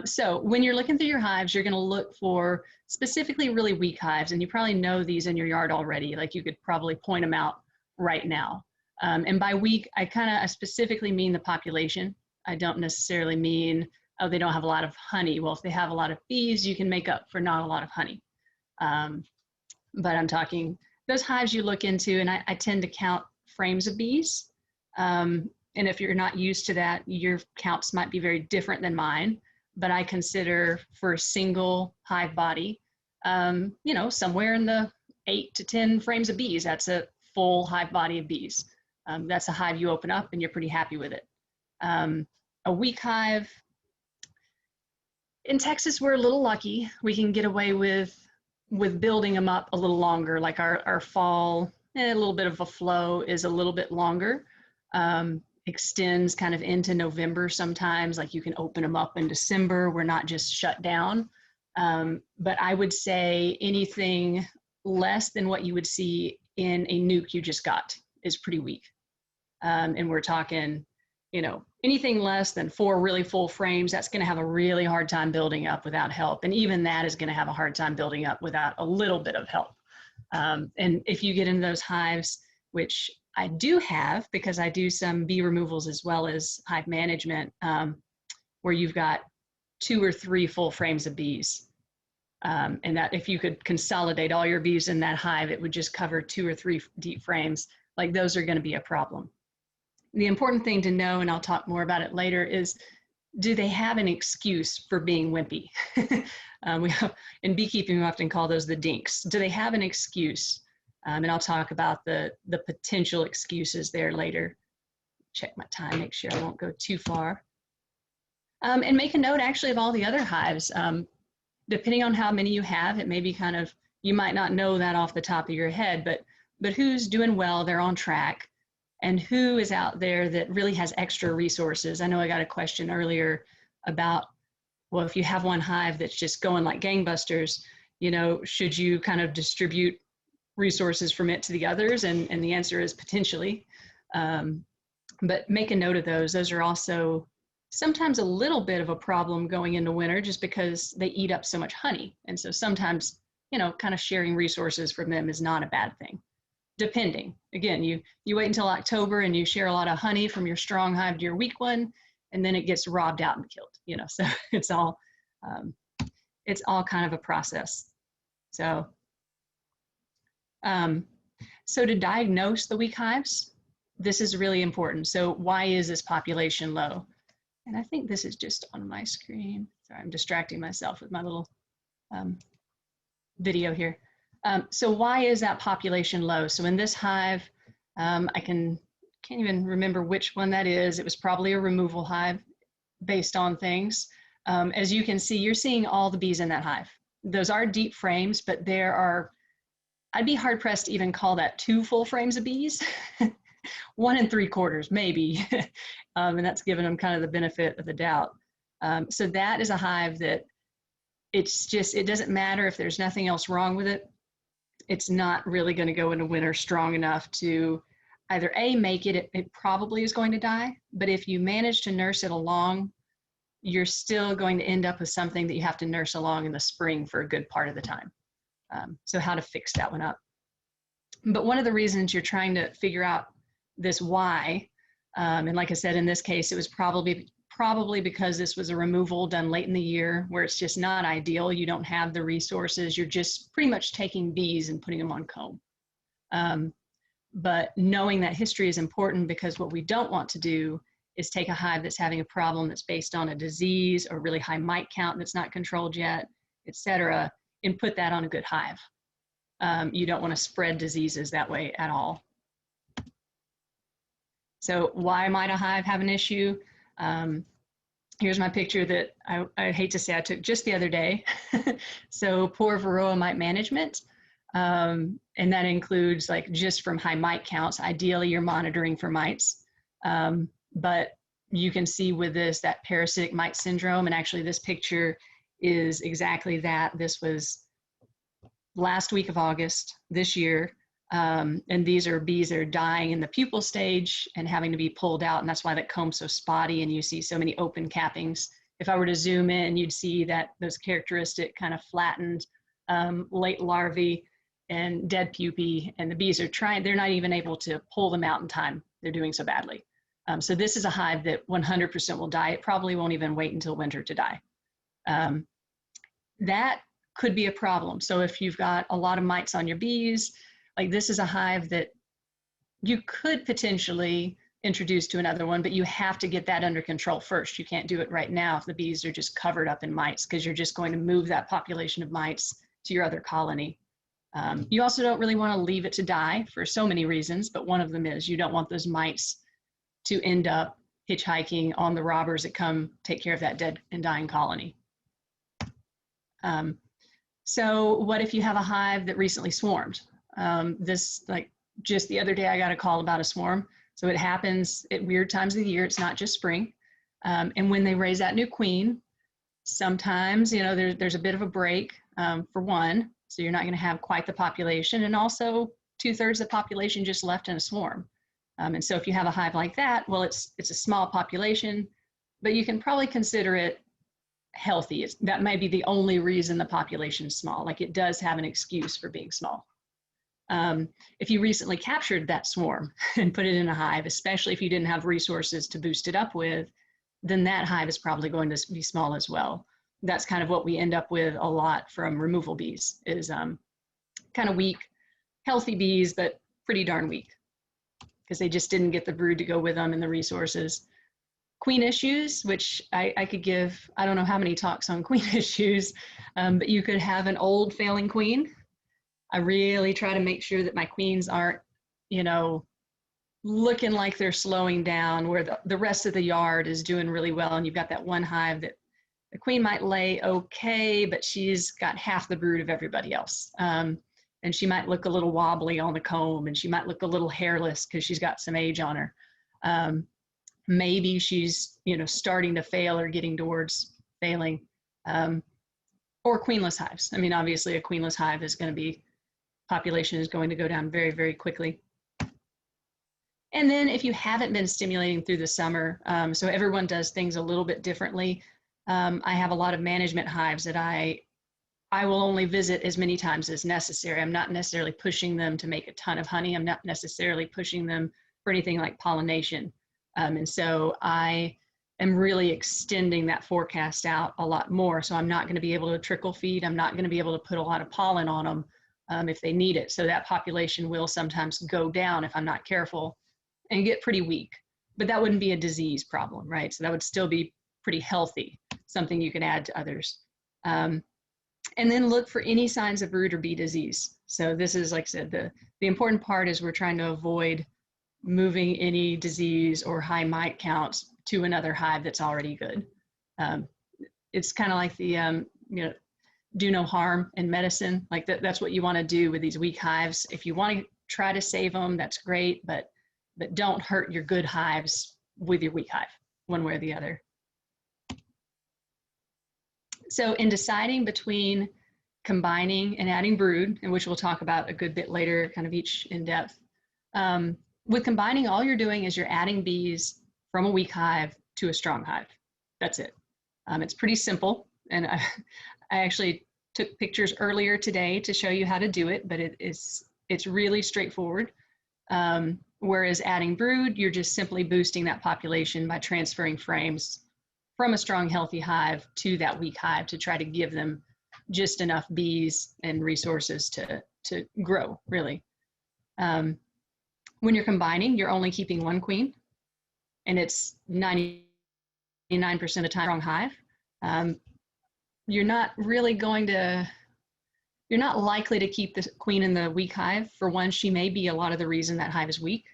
So when you're looking through your hives, you're going to look for specifically really weak hives, and you probably know these in your yard already. Like, you could probably point them out right now. And by weak, I specifically mean the population. I don't necessarily mean, oh, they don't have a lot of honey. Well, if they have a lot of bees, you can make up for not a lot of honey. But I'm talking those hives you look into, and I tend to count frames of bees. And if you're not used to that, your counts might be very different than mine. But I consider for a single hive body, somewhere in the 8 to 10 frames of bees. That's a full hive body of bees. That's a hive you open up and you're pretty happy with it. A weak hive, in Texas, we're a little lucky. We can get away with building them up a little longer. Like our fall, a little bit of a flow is a little bit longer. Extends kind of into November sometimes, like you can open them up in December. We're not just shut down. But I would say anything less than what you would see in a nuke you just got is pretty weak. And we're talking, anything less than 4 really full frames, that's going to have a really hard time building up without help. And even that is going to have a hard time building up without a little bit of help. And if you get into those hives, which I do have, because I do some bee removals as well as hive management, where you've got 2 or 3 full frames of bees. And that if you could consolidate all your bees in that hive, it would just cover 2 or 3 deep frames. Like those are going to be a problem. The important thing to know, and I'll talk more about it later, is do they have an excuse for being wimpy? In beekeeping, we often call those the dinks. Do they have an excuse? And I'll talk about the potential excuses there later. Check my time, make sure I won't go too far. And make a note actually of all the other hives. Depending on how many you have, it may be kind of, you might not know that off the top of your head, but who's doing well, they're on track, and who is out there that really has extra resources. I know I got a question earlier about, well, if you have one hive that's just going like gangbusters, should you kind of distribute resources from it to the others? And the answer is potentially. But make a note of those. Those are also sometimes a little bit of a problem going into winter just because they eat up so much honey. And so sometimes, kind of sharing resources from them is not a bad thing. Depending, again, you wait until October and you share a lot of honey from your strong hive to your weak one, and then it gets robbed out and killed, so it's all kind of a process. So to diagnose the weak hives, this is really important. So why is this population low? And I think this is just on my screen. Sorry, I'm distracting myself with my little video here. So why is that population low? So in this hive, I can't even remember which one that is. It was probably a removal hive based on things. As you can see, you're seeing all the bees in that hive. Those are deep frames, but there are, I'd be hard pressed to even call that 2 full frames of bees. 1 3/4 maybe. And that's giving them kind of the benefit of the doubt. So that is a hive that it doesn't matter if there's nothing else wrong with it. It's not really going to go into winter strong enough to either make it probably is going to die, but if you manage to nurse it along, you're still going to end up with something that you have to nurse along in the spring for a good part of the time. So how to fix that one up. But one of the reasons you're trying to figure out this why, and like I said, in this case, it was probably because this was a removal done late in the year where it's just not ideal. You don't have the resources. You're just pretty much taking bees and putting them on comb. But knowing that history is important, because what we don't want to do is take a hive that's having a problem that's based on a disease or really high mite count that's not controlled yet, et cetera, and put that on a good hive. You don't want to spread diseases that way at all. So why might a hive have an issue? Here's my picture that I hate to say I took just the other day. So poor varroa mite management. And that includes like just from high mite counts. Ideally, you're monitoring for mites. But you can see with this, that parasitic mite syndrome, and actually this picture is exactly that. This was last week of August this year. And these are bees that are dying in the pupal stage and having to be pulled out. And that's why that comb's so spotty and you see so many open cappings. If I were to zoom in, you'd see that those characteristic kind of flattened late larvae. and dead pupae, and the bees are trying, they're not even able to pull them out in time. They're doing so badly. So this is a hive that 100% will die. It probably won't even wait until winter to die. That could be a problem. So if you've got a lot of mites on your bees, like this is a hive that you could potentially introduce to another one, but you have to get that under control first. You can't do it right now if the bees are just covered up in mites, because you're just going to move that population of mites to your other colony. You also don't really want to leave it to die for so many reasons, but one of them is you don't want those mites to end up hitchhiking on the robbers that come take care of that dead and dying colony. So what if you have a hive that recently swarmed? Like just the other day, I got a call about a swarm. So it happens at weird times of the year. It's not just spring. And when they raise that new queen, sometimes, you know, there's a bit of a break for one. So you're not going to have quite the population. And also 2/3 of the population just left in a swarm. And so if you have a hive like that, well, it's a small population, but you can probably consider it healthy. That may be the only reason the population is small. Like it does have an excuse for being small. If you recently captured that swarm and put it in a hive, especially if you didn't have resources to boost it up with, then that hive is probably going to be small as well. That's kind of what we end up with a lot from removal bees is kind of weak, healthy bees, but pretty darn weak because they just didn't get the brood to go with them and the resources. Queen issues, which I could give, I don't know how many talks on queen issues, but you could have an old failing queen. I really try to make sure that my queens aren't, you know, looking like they're slowing down where the rest of the yard is doing really well. And you've got that one hive that the queen might lay okay, but she's got half the brood of everybody else. And she might look a little wobbly on the comb, and she might look a little hairless because she's got some age on her. Maybe she's, you know, starting to fail or getting towards failing. Or queenless hives. I mean, obviously a queenless hive is going to be, population is going to go down very, very quickly. And then if you haven't been stimulating through the summer, so everyone does things a little bit differently. I have a lot of management hives that I will only visit as many times as necessary. I'm not necessarily pushing them to make a ton of honey. I'm not necessarily pushing them for anything like pollination. And so I am really extending that forecast out a lot more. So I'm not going to be able to trickle feed. I'm not going to be able to put a lot of pollen on them if they need it. So that population will sometimes go down if I'm not careful and get pretty weak. But that wouldn't be a disease problem, right? So that would still be pretty healthy, something you can add to others. And then look for any signs of brood or bee disease. So this is, like I said, the important part is we're trying to avoid moving any disease or high mite counts to another hive that's already good. It's kind of like the, you know, do no harm in medicine. Like that's what you want to do with these weak hives. If you want to try to save them, that's great, but don't hurt your good hives with your weak hive, one way or the other. So in deciding between combining and adding brood, and which we'll talk about a good bit later, kind of each in depth, with combining, all you're doing is you're adding bees from a weak hive to a strong hive. That's it. It's pretty simple. And I actually took pictures earlier today to show you how to do it, but it's really straightforward. Whereas adding brood, you're just simply boosting that population by transferring frames from a strong, healthy hive to that weak hive to try to give them just enough bees and resources to grow, really. When you're combining, you're only keeping one queen, and it's 99% of the time wrong hive. You're not likely to keep the queen in the weak hive. For one, she may be a lot of the reason that hive is weak.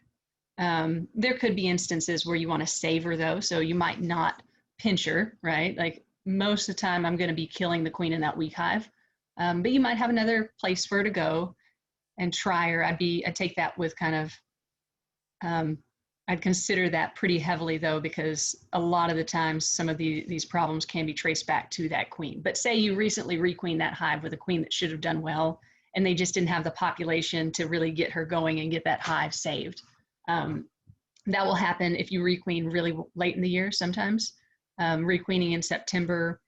There could be instances where you want to save her though, so you might not pinch her, right? Like most of the time I'm going to be killing the queen in that weak hive, but you might have another place for her to go and try her. I'd take that with kind of, I'd consider that pretty heavily though, because a lot of the times some of these problems can be traced back to that queen. But say you recently requeened that hive with a queen that should have done well, and they just didn't have the population to really get her going and get that hive saved. That will happen if you requeen really late in the year sometimes. Requeening in September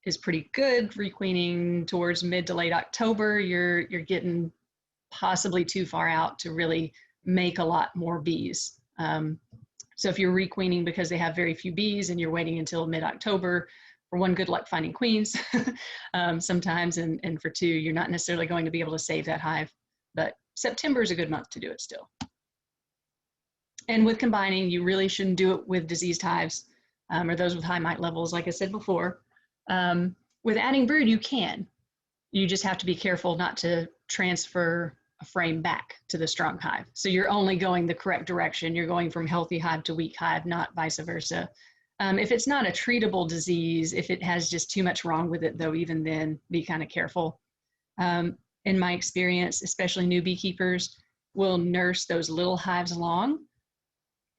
is pretty good. Requeening towards mid to late October, you're getting possibly too far out to really make a lot more bees. So if you're requeening because they have very few bees and you're waiting until mid-October, for one, good luck finding queens sometimes, and for two, you're not necessarily going to be able to save that hive. But September is a good month to do it still. And with combining, you really shouldn't do it with diseased hives or those with high mite levels, like I said before. With adding brood, you can. You just have to be careful not to transfer a frame back to the strong hive. So you're only going the correct direction. You're going from healthy hive to weak hive, not vice versa. If it's not a treatable disease, if it has just too much wrong with it, though, even then, be kind of careful. In my experience, especially new beekeepers will nurse those little hives along,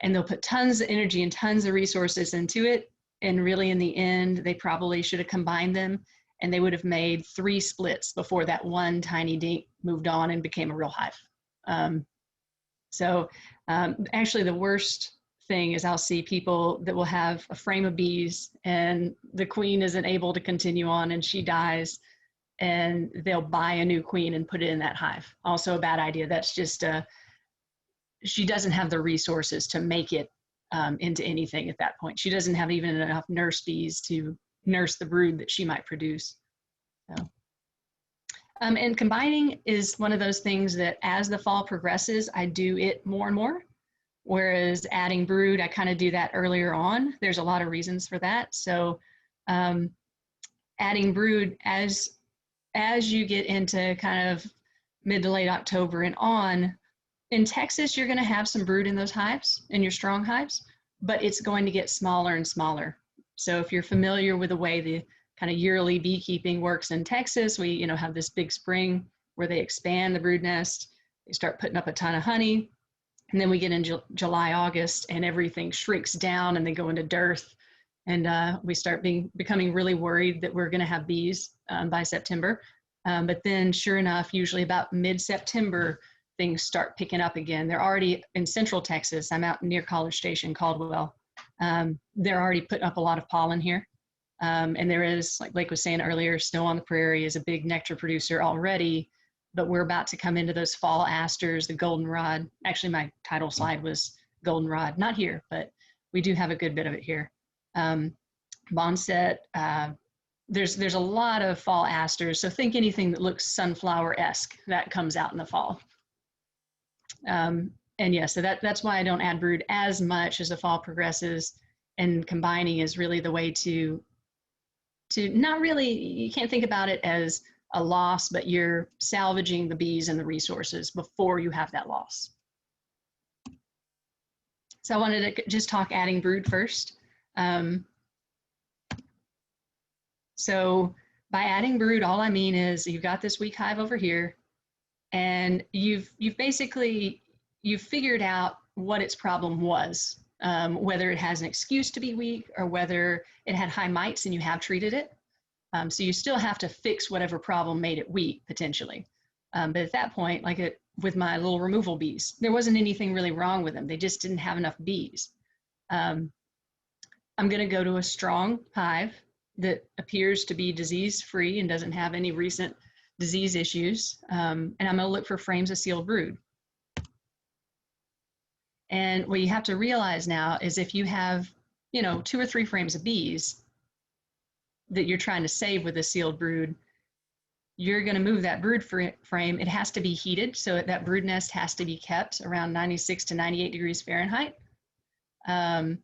and they'll put tons of energy and tons of resources into it. And really, in the end, they probably should have combined them, and they would have made 3 splits before that one tiny dink moved on and became a real hive. Actually, the worst thing is I'll see people that will have a frame of bees and the queen isn't able to continue on and she dies, and they'll buy a new queen and put it in that hive. Also a bad idea. That's just, she doesn't have the resources to make it into anything at that point. She doesn't have even enough nurse bees to nurse the brood that she might produce. So. And combining is one of those things that as the fall progresses, I do it more and more. Whereas adding brood, I kind of do that earlier on. There's a lot of reasons for that. So adding brood as you get into kind of mid to late October and on, in Texas, you're going to have some brood in those hives, in your strong hives, but it's going to get smaller and smaller. So if you're familiar with the way the kind of yearly beekeeping works in Texas, we have this big spring where they expand the brood nest, they start putting up a ton of honey, and then we get in July, August, and everything shrinks down and they go into dearth, and we start becoming really worried that we're going to have bees by September. But then sure enough, usually about mid-September, things start picking up again. They're already in central Texas. I'm out near College Station, Caldwell. They're already putting up a lot of pollen here. And there is, like Blake was saying earlier, snow on the prairie is a big nectar producer already, but we're about to come into those fall asters, the goldenrod. Actually, my title slide was goldenrod, not here, but we do have a good bit of it here. Boneset, there's a lot of fall asters. So think anything that looks sunflower-esque that comes out in the fall. And yeah, so that's why I don't add brood as much as the fall progresses, and combining is really the way to not really, you can't think about it as a loss, but you're salvaging the bees and the resources before you have that loss. So I wanted to just talk adding brood first. So by adding brood, all I mean is you've got this weak hive over here, and you've figured out what its problem was, whether it has an excuse to be weak or whether it had high mites and you have treated it. So you still have to fix whatever problem made it weak, potentially. But at that point, with my little removal bees, there wasn't anything really wrong with them. They just didn't have enough bees. I'm going to go to a strong hive that appears to be disease-free and doesn't have any recent disease issues. And I'm going to look for frames of sealed brood. And what you have to realize now is if you have, 2 or 3 frames of bees that you're trying to save with a sealed brood, you're going to move that brood frame. It has to be heated, so that brood nest has to be kept around 96 to 98 degrees Fahrenheit. And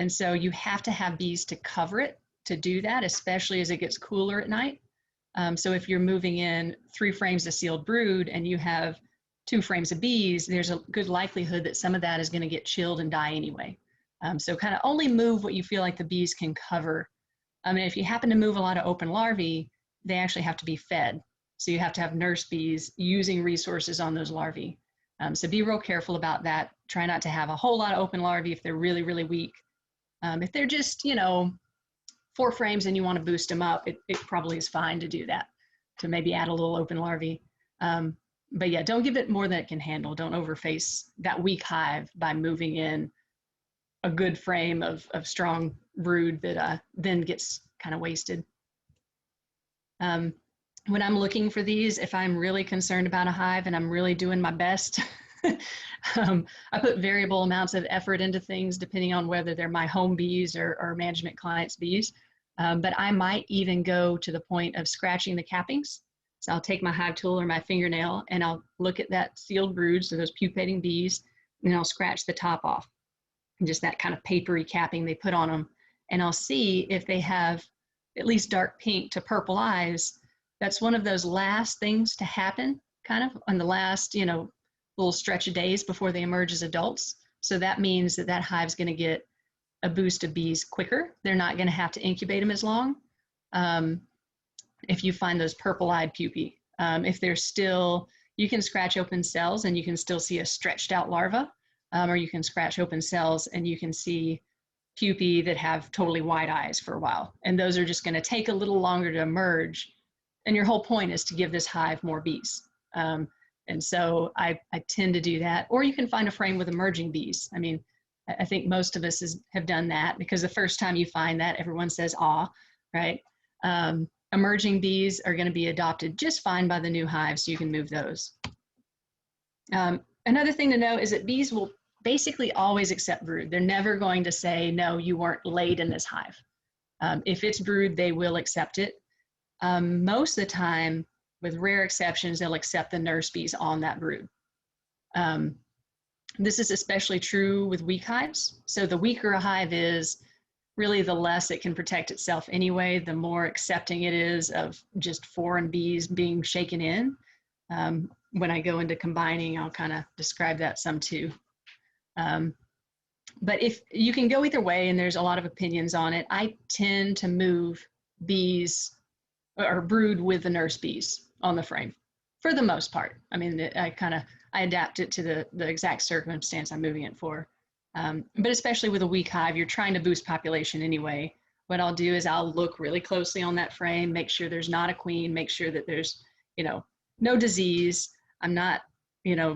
so you have to have bees to cover it to do that, especially as it gets cooler at night. So if you're moving in 3 frames of sealed brood and you have 2 frames of bees, there's a good likelihood that some of that is going to get chilled and die anyway. So kind of only move what you feel like the bees can cover. And if you happen to move a lot of open larvae, they actually have to be fed. So you have to have nurse bees using resources on those larvae. So be real careful about that. Try not to have a whole lot of open larvae if they're really, really weak. If they're just, 4 frames and you want to boost them up, it probably is fine to do that, to maybe add a little open larvae. But yeah, don't give it more than it can handle. Don't overface that weak hive by moving in a good frame of strong brood that then gets kind of wasted. when I'm looking for these, if I'm really concerned about a hive and I'm really doing my best, I put variable amounts of effort into things depending on whether they're my home bees or management clients' bees. But I might even go to the point of scratching the cappings. So I'll take my hive tool or my fingernail and I'll look at that sealed brood, so those pupating bees, and I'll scratch the top off, and just that kind of papery capping they put on them. And I'll see if they have at least dark pink to purple eyes. That's one of those last things to happen, kind of on the last, little stretch of days before they emerge as adults. So that means that that hive's going to get a boost of bees quicker. They're not going to have to incubate them as long. If you find those purple-eyed pupae, if they're still, you can scratch open cells and you can still see a stretched out larva, or you can scratch open cells and you can see pupae that have totally wide eyes for a while. And those are just going to take a little longer to emerge. And your whole point is to give this hive more bees. And so I tend to do that. Or you can find a frame with emerging bees. I mean, I think most of us have done that, because the first time you find that, everyone says, "Ah," right? Emerging bees are going to be adopted just fine by the new hive, so you can move those. Another thing to know is that bees will basically always accept brood. They're never going to say, "No, you weren't laid in this hive." If it's brood, they will accept it. Most of the time, with rare exceptions, they'll accept the nurse bees on that brood. This is especially true with weak hives. So the weaker a hive is, really the less it can protect itself anyway, the more accepting it is of just foreign bees being shaken in. When I go into combining, I'll kind of describe that some too. But if you can go either way, and there's a lot of opinions on it, I tend to move bees or brood with the nurse bees on the frame for the most part. I mean, I adapt it to the exact circumstance I'm moving it for. But especially with a weak hive, you're trying to boost population anyway. What I'll do is I'll look really closely on that frame, make sure there's not a queen, make sure that there's, no disease. I'm not,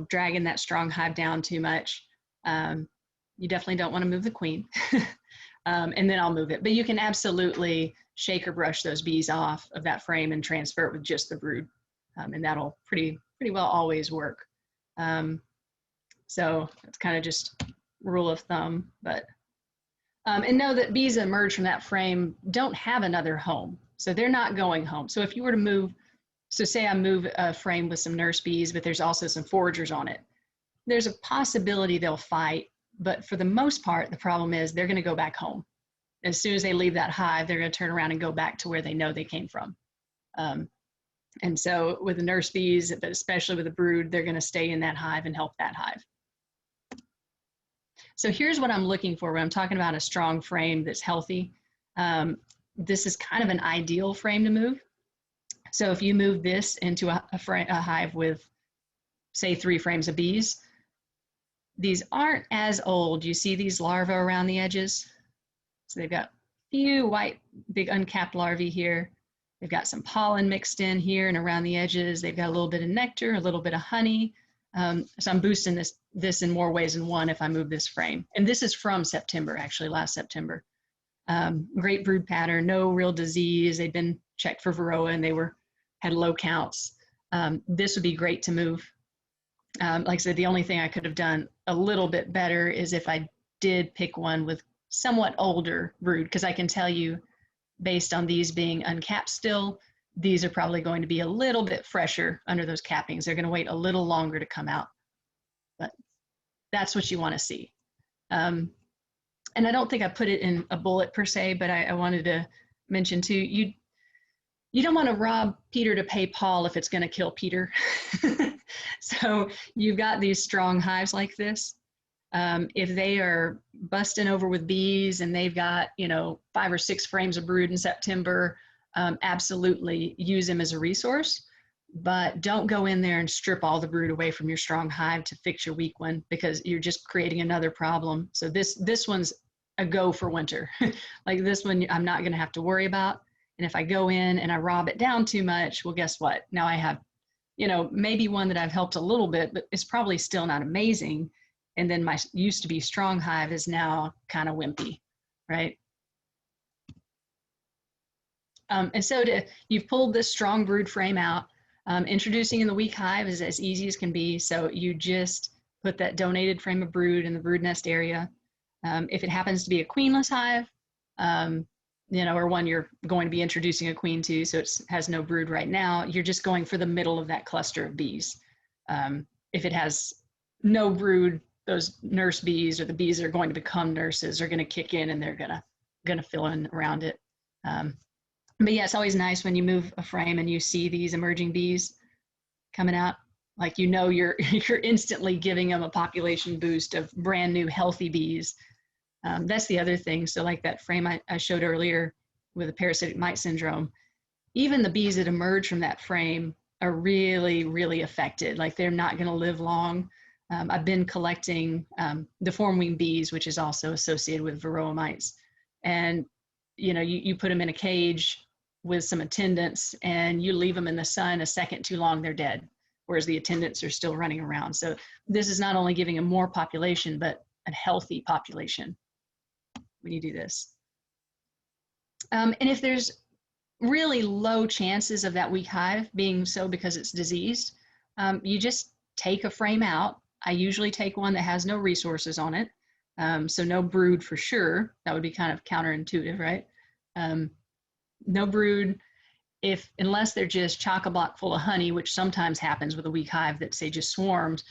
dragging that strong hive down too much. You definitely don't want to move the queen. And then I'll move it. But you can absolutely shake or brush those bees off of that frame and transfer it with just the brood. And that'll pretty well always work. So it's kind of just rule of thumb, but and know that bees that emerge from that frame don't have another home, so they're not going home. So if you were to move, so say I move a frame with some nurse bees, but there's also some foragers on it, there's a possibility they'll fight, but for the most part, the problem is they're going to go back home. As soon as they leave that hive, they're going to turn around and go back to where they know they came from. And so with the nurse bees, but especially with the brood, they're going to stay in that hive and help that hive. So here's what I'm looking for when I'm talking about a strong frame that's healthy. This is kind of an ideal frame to move. So if you move this into a hive with, say, 3 frames of bees, these aren't as old. You see these larvae around the edges? So they've got a few white, big uncapped larvae here. They've got some pollen mixed in here and around the edges. They've got a little bit of nectar, a little bit of honey. So I'm boosting this in more ways than one if I move this frame. And this is from September, actually, last September. Great brood pattern, no real disease. They'd been checked for varroa and they had low counts. This would be great to move. Like I said, the only thing I could have done a little bit better is if I did pick one with somewhat older brood, because I can tell you, based on these being uncapped still, these are probably going to be a little bit fresher under those cappings. They're going to wait a little longer to come out, but that's what you want to see. And I don't think I put it in a bullet per se, but I wanted to mention too, you don't want to rob Peter to pay Paul if it's going to kill Peter. So you've got these strong hives like this. If they are busting over with bees and they've got, 5 or 6 frames of brood in September, absolutely use them as a resource, but don't go in there and strip all the brood away from your strong hive to fix your weak one, because you're just creating another problem. So this one's a go for winter. Like this one, I'm not going to have to worry about. And if I go in and I rob it down too much, well, guess what? Now I have, maybe one that I've helped a little bit, but it's probably still not amazing. And then my used to be strong hive is now kind of wimpy, right? And so you've pulled this strong brood frame out. Introducing in the weak hive is as easy as can be. So you just put that donated frame of brood in the brood nest area. If it happens to be a queenless hive, or one you're going to be introducing a queen to, so it has no brood right now, you're just going for the middle of that cluster of bees. If it has no brood, those nurse bees or the bees that are going to become nurses are going to kick in and they're going to fill in around it. But yeah, it's always nice when you move a frame and you see these emerging bees coming out. Like, you're instantly giving them a population boost of brand new healthy bees. That's the other thing. So like that frame I showed earlier with the parasitic mite syndrome, even the bees that emerge from that frame are really, really affected. Like, they're not going to live long. I've been collecting deformed wing bees, which is also associated with varroa mites. And, you put them in a cage with some attendants and you leave them in the sun a second too long, they're dead, whereas the attendants are still running around. So this is not only giving them more population, but a healthy population when you do this. And if there's really low chances of that weak hive being so because it's diseased, you just take a frame out. I usually take one that has no resources on it. So no brood for sure. That would be kind of counterintuitive, right? No brood, unless they're just chock-a-block full of honey, which sometimes happens with a weak hive that, say, just swarmed.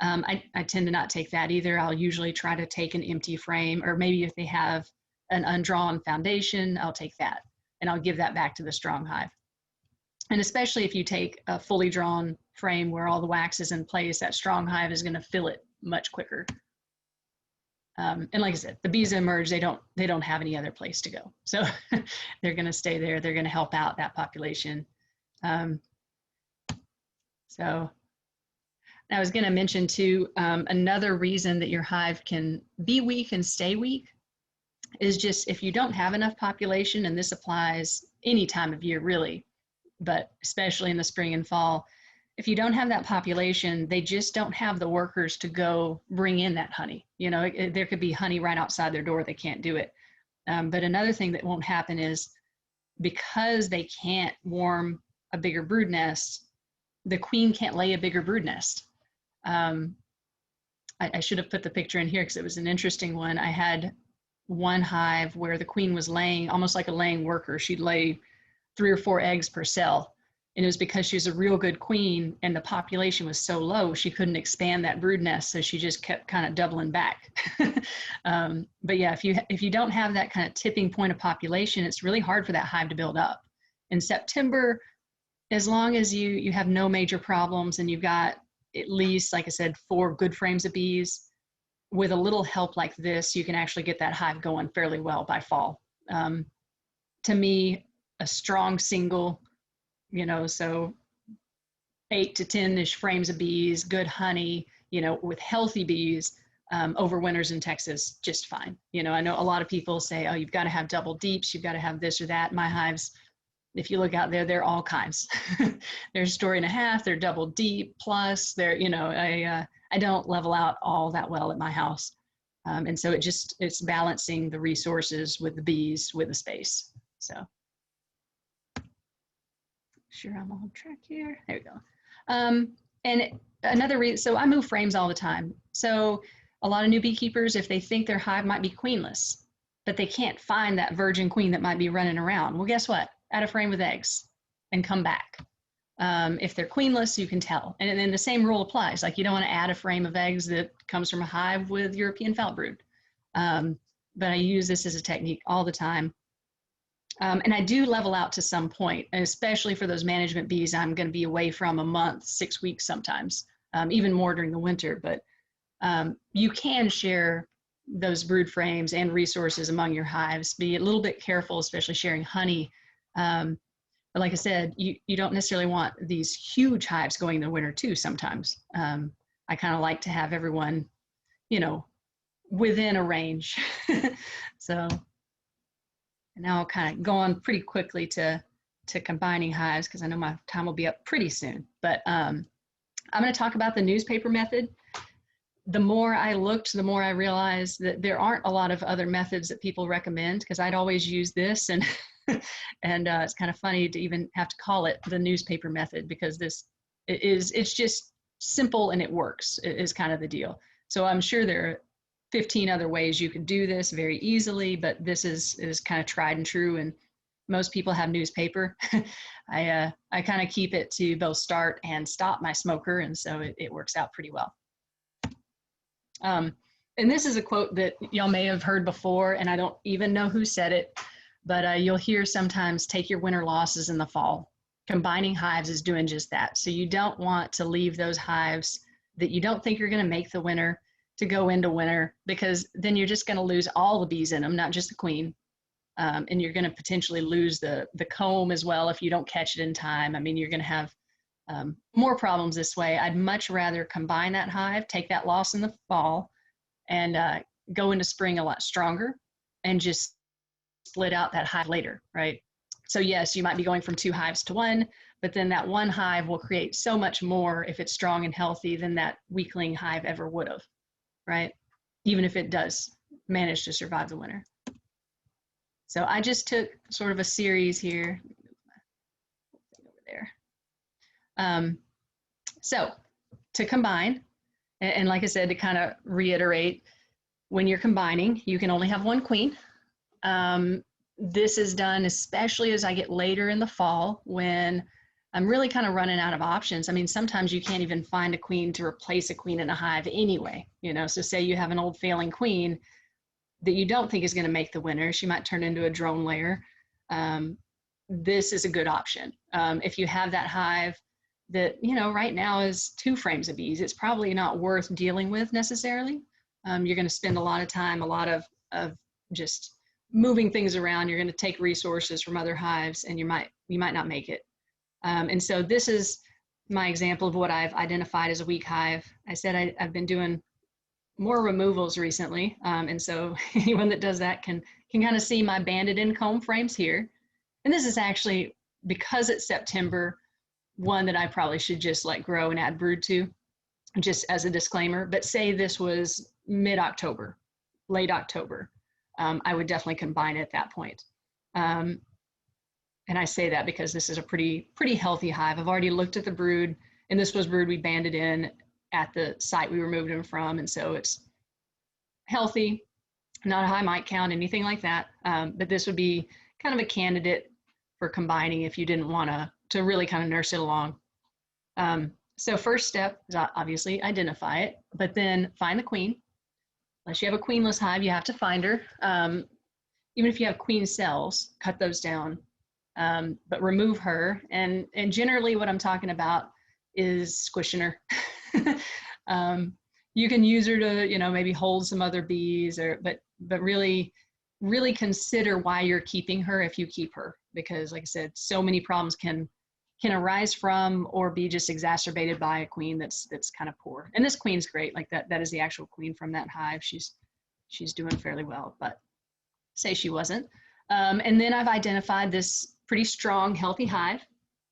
I tend to not take that either. I'll usually try to take an empty frame, or maybe if they have an undrawn foundation, I'll take that and I'll give that back to the strong hive. And especially if you take a fully drawn frame where all the wax is in place, that strong hive is going to fill it much quicker. And like I said, the bees that emerge, they don't have any other place to go. So they're going to stay there. They're going to help out that population. So I was going to mention too, another reason that your hive can be weak and stay weak is just if you don't have enough population, and this applies any time of year really, but especially in the spring and fall, if you don't have that population, they just don't have the workers to go bring in that honey. There could be honey right outside their door. They can't do it. But another thing that won't happen is because they can't warm a bigger brood nest, the queen can't lay a bigger brood nest. I should have put the picture in here because it was an interesting one. I had one hive where the queen was laying almost like a laying worker. She'd lay 3 or 4 eggs per cell. And it was because she was a real good queen and the population was so low, she couldn't expand that brood nest. So she just kept kind of doubling back. But yeah, if you don't have that kind of tipping point of population, it's really hard for that hive to build up. In September, as long as you have no major problems and you've got at least, like I said, 4 good frames of bees, with a little help like this, you can actually get that hive going fairly well by fall. To me, a strong single, so 8 to 10-ish frames of bees, good honey, with healthy bees, overwinters in Texas just fine. I know a lot of people say, oh, you've got to have double deeps, you've got to have this or that. My hives, if you look out there, they're all kinds. They're 1.5 stories, they're double deep, plus they're, I don't level out all that well at my house. And so it's balancing the resources with the bees with the space. So sure I'm on track here. There we go. And another reason, so I move frames all the time. So a lot of new beekeepers, if they think their hive might be queenless, but they can't find that virgin queen that might be running around, well, guess what? Add a frame with eggs and come back. If they're queenless, you can tell. And then the same rule applies. Like, you don't want to add a frame of eggs that comes from a hive with European felt brood. But I use this as a technique all the time. And I do level out to some point, and especially for those management bees, I'm going to be away from a month, 6 weeks sometimes, even more during the winter. But you can share those brood frames and resources among your hives. Be a little bit careful, especially sharing honey. But like I said, you don't necessarily want these huge hives going in the winter too sometimes. I kind of like to have everyone, within a range. So. And now I'll kind of go on pretty quickly to combining hives because I know my time will be up pretty soon. But I'm going to talk about the newspaper method. The more I looked, the more I realized that there aren't a lot of other methods that people recommend, because I'd always use this and And it's kind of funny to even have to call it the newspaper method, because it's just simple and it works, is kind of the deal. So I'm sure there are 15 other ways you could do this very easily, but this is kind of tried and true, and most people have newspaper. I kind of keep it to both start and stop my smoker, and so it works out pretty well. And this is a quote that y'all may have heard before, and I don't even know who said it, but you'll hear sometimes, take your winter losses in the fall. Combining hives is doing just that. So you don't want to leave those hives that you don't think are going to make the winter to go into winter, because then you're just going to lose all the bees in them, not just the queen. And you're going to potentially lose the comb as well if you don't catch it in time. I mean, you're going to have more problems this way. I'd much rather combine that hive, take that loss in the fall, and go into spring a lot stronger, and just split out that hive later, right? So yes, you might be going from 2 hives to 1, but then that 1 hive will create so much more if it's strong and healthy than that weakling hive ever would have, right? Even if it does manage to survive the winter. So I just took sort of a series here. Over there. So to combine, and like I said, to kind of reiterate, when you're combining, you can only have 1 queen. This is done especially as I get later in the fall, when I'm really kind of running out of options. I mean, sometimes you can't even find a queen to replace a queen in a hive anyway, you know. So say you have an old failing queen that you don't think is going to make the winter. She might turn into a drone layer. This is a good option. If you have that hive that, you know, right now is 2 frames of bees, it's probably not worth dealing with necessarily. You're going to spend a lot of time, a lot of just moving things around. You're going to take resources from other hives, and you might not make it. And so this is my example of what I've identified as a weak hive. I said I've been doing more removals recently, and so anyone that does that can kind of see my banded in comb frames here. And this is actually, because it's September, one that I probably should just let grow and add brood to, just as a disclaimer. But say this was mid-October, late October, I would definitely combine at that point. And I say that because this is a pretty healthy hive. I've already looked at the brood, and this was brood we banded in at the site we removed them from, and so it's healthy, not a high mite count, anything like that. But this would be kind of a candidate for combining if you didn't want to really kind of nurse it along. So first step is obviously identify it, but then find the queen. Unless you have a queenless hive, you have to find her. Even if you have queen cells, cut those down, but remove her. And generally what I'm talking about is squishing her. You can use her to, you know, maybe hold some other bees, but really consider why you're keeping her if you keep her, because like I said, so many problems can arise from or be just exacerbated by a queen that's kind of poor. And this queen's great, like that is the actual queen from that hive. She's doing fairly well, but say she wasn't. And then I've identified this pretty strong, healthy hive,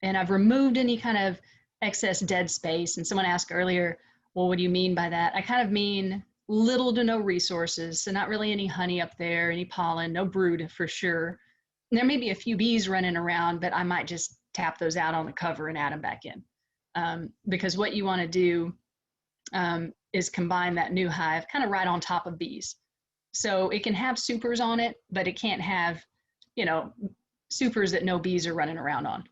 and I've removed any kind of excess dead space. And someone asked earlier, well, what do you mean by that? I kind of mean little to no resources. So not really any honey up there, any pollen, no brood for sure. And there may be a few bees running around, but I might just tap those out on the cover and add them back in. Because what you want to do is combine that new hive kind of right on top of bees. So it can have supers on it, but it can't have, you know, supers that no bees are running around on.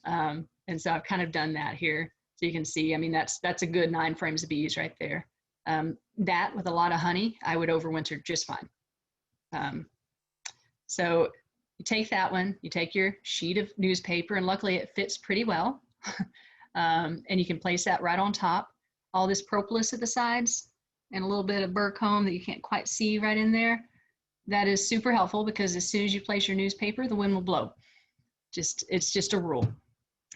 And so I've kind of done that here. So you can see, I mean, that's a good 9 frames of bees right there. That with a lot of honey, I would overwinter just fine. So you take that one, you take your sheet of newspaper, and luckily it fits pretty well. And you can place that right on top. All this propolis at the sides and a little bit of burr comb that you can't quite see right in there. That is super helpful, because as soon as you place your newspaper, the wind will blow. It's just a rule.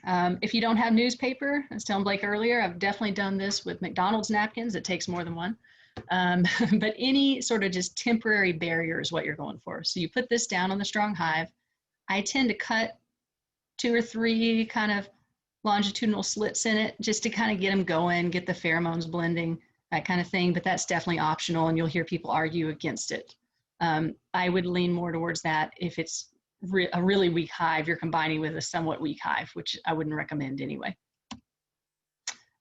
If you don't have newspaper, I was telling Blake earlier, I've definitely done this with McDonald's napkins. It takes more than one. But any sort of just temporary barrier is what you're going for. So you put this down on the strong hive. I tend to cut 2 or 3 kind of longitudinal slits in it just to kind of get them going, get the pheromones blending, that kind of thing. But that's definitely optional, and you'll hear people argue against it. I would lean more towards that if it's a really weak hive, you're combining with a somewhat weak hive, which I wouldn't recommend anyway.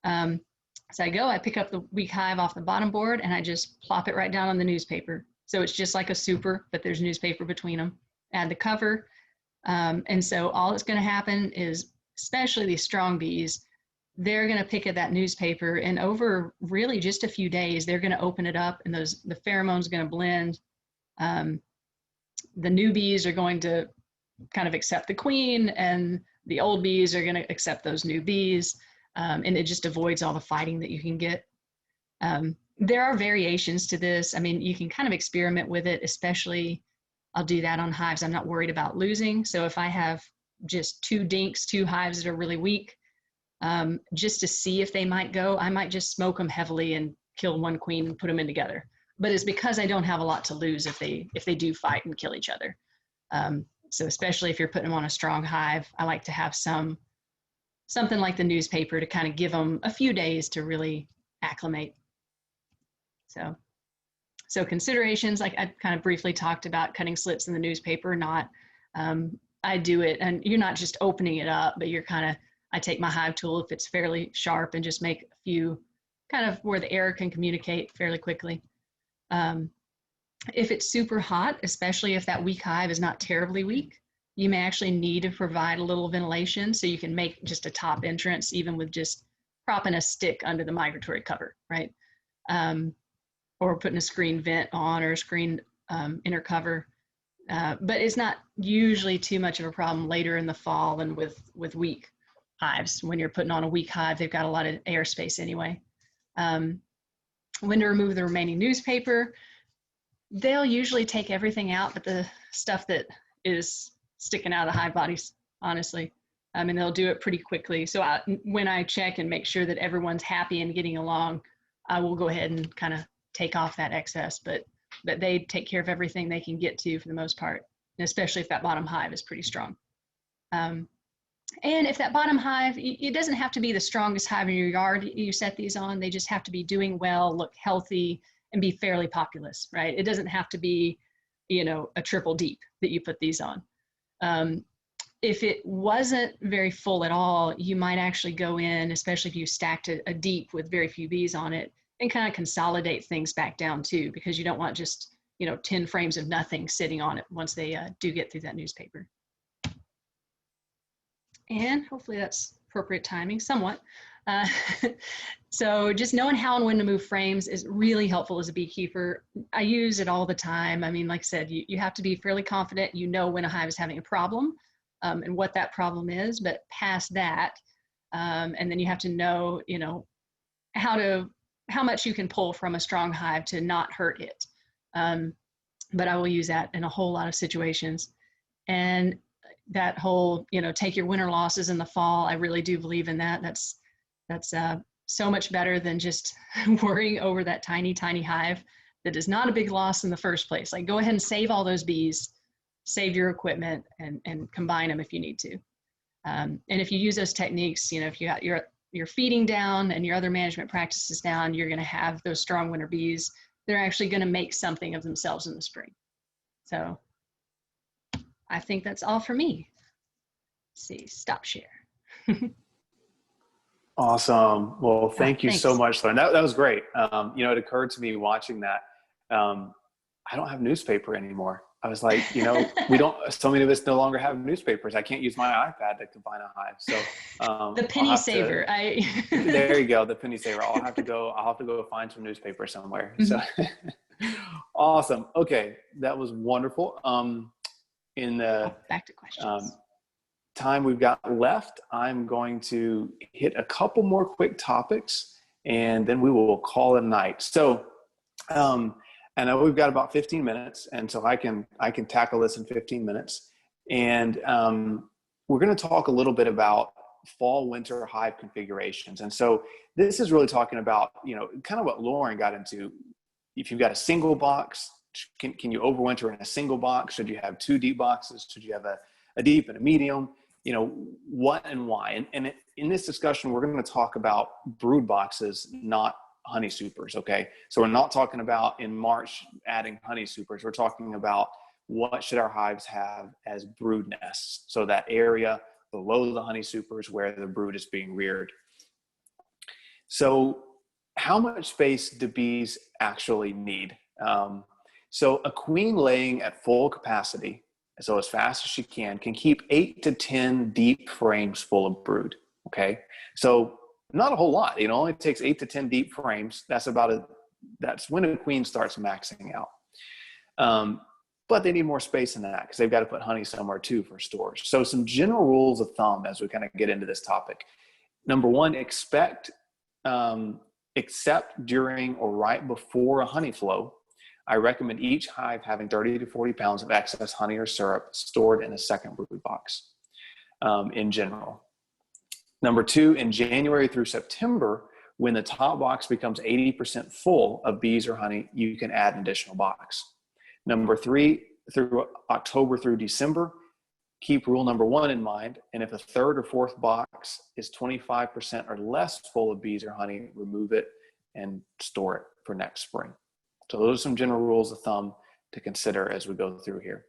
So I pick up the weak hive off the bottom board and I just plop it right down on the newspaper. So it's just like a super, but there's newspaper between them. Add the cover. And so all that's going to happen is, especially these strong bees, they're going to pick at that newspaper, and over really just a few days, they're going to open it up, and the pheromones are going to blend. The new bees are going to kind of accept the queen, and the old bees are going to accept those new bees. And it just avoids all the fighting that you can get. There are variations to this. I mean, you can kind of experiment with it, especially I'll do that on hives I'm not worried about losing. So if I have just two hives that are really weak, just to see if they might go, I might just smoke them heavily and kill one queen and put them in together. But it's because I don't have a lot to lose if they do fight and kill each other. So especially if you're putting them on a strong hive, I like to have something like the newspaper to kind of give them a few days to really acclimate. So considerations, like I kind of briefly talked about cutting slits in the newspaper, I do it, and you're not just opening it up, but I take my hive tool if it's fairly sharp and just make a few kind of where the air can communicate fairly quickly. If it's super hot, especially if that weak hive is not terribly weak, you may actually need to provide a little ventilation, so you can make just a top entrance even with just propping a stick under the migratory cover, right? Or putting a screen vent on or a screen inner cover. But it's not usually too much of a problem later in the fall than with weak hives. When you're putting on a weak hive, they've got a lot of airspace anyway. When to remove the remaining newspaper, they'll usually take everything out but the stuff that is sticking out of the hive bodies, honestly. And they'll do it pretty quickly. So when I check and make sure that everyone's happy and getting along, I will go ahead and kind of take off that excess, but they take care of everything they can get to for the most part, and especially if that bottom hive is pretty strong. And if that bottom hive, it doesn't have to be the strongest hive in your yard you set these on. They just have to be doing well, look healthy, and be fairly populous, right? It doesn't have to be, a triple deep that you put these on. If it wasn't very full at all, you might actually go in, especially if you stacked a deep with very few bees on it, and kind of consolidate things back down too, because you don't want just 10 frames of nothing sitting on it once they do get through that newspaper. And hopefully that's appropriate timing somewhat. So just knowing how and when to move frames is really helpful as a beekeeper. I use it all the time. I mean, like I said, you have to be fairly confident when a hive is having a problem and what that problem is, but past that, and then you have to know, how much you can pull from a strong hive to not hurt it. But I will use that in a whole lot of situations. And that whole, take your winter losses in the fall, I really do believe in that. That's so much better than just worrying over that tiny, tiny hive that is not a big loss in the first place. Like, go ahead and save all those bees, save your equipment, and combine them if you need to. And if you use those techniques, if you got your feeding down and your other management practices down, you're going to have those strong winter bees. They're actually going to make something of themselves in the spring. So I think that's all for me. Let's see, stop share. Awesome. Well, thank you so much, Lauren. That was great. It occurred to me watching that, I don't have newspaper anymore. I was like, so many of us no longer have newspapers. I can't use my iPad to combine a hive. So the penny saver. There you go. The penny saver. I'll have to go find some newspaper somewhere. So awesome. Okay. That was wonderful. In the back to questions. Time we've got left, I'm going to hit a couple more quick topics and then we will call it a night. So, I know we've got about 15 minutes, and so I can tackle this in 15 minutes. And we're going to talk a little bit about fall, winter hive configurations. And so this is really talking about, kind of what Lauren got into. If you've got a single box, can you overwinter in a single box? Should you have two deep boxes? Should you have a deep and a medium? What and why? And in this discussion, we're going to talk about brood boxes, not honey supers. Okay. So we're not talking about in March adding honey supers. We're talking about what should our hives have as brood nests? So that area below the honey supers where the brood is being reared. So how much space do bees actually need? So a queen laying at full capacity, so as fast as she can keep 8 to 10 deep frames full of brood. Okay, so not a whole lot. It only takes 8 to 10 deep frames. That's when a queen starts maxing out. But they need more space than that because they've got to put honey somewhere too for storage. So some general rules of thumb as we kind of get into this topic. Number one, except during or right before a honey flow, I recommend each hive having 30 to 40 pounds of excess honey or syrup stored in a second brood box in general. Number two, in January through September, when the top box becomes 80% full of bees or honey, you can add an additional box. Number three, through October through December, keep rule number one in mind. And if a third or fourth box is 25% or less full of bees or honey, remove it and store it for next spring. So those are some general rules of thumb to consider as we go through here.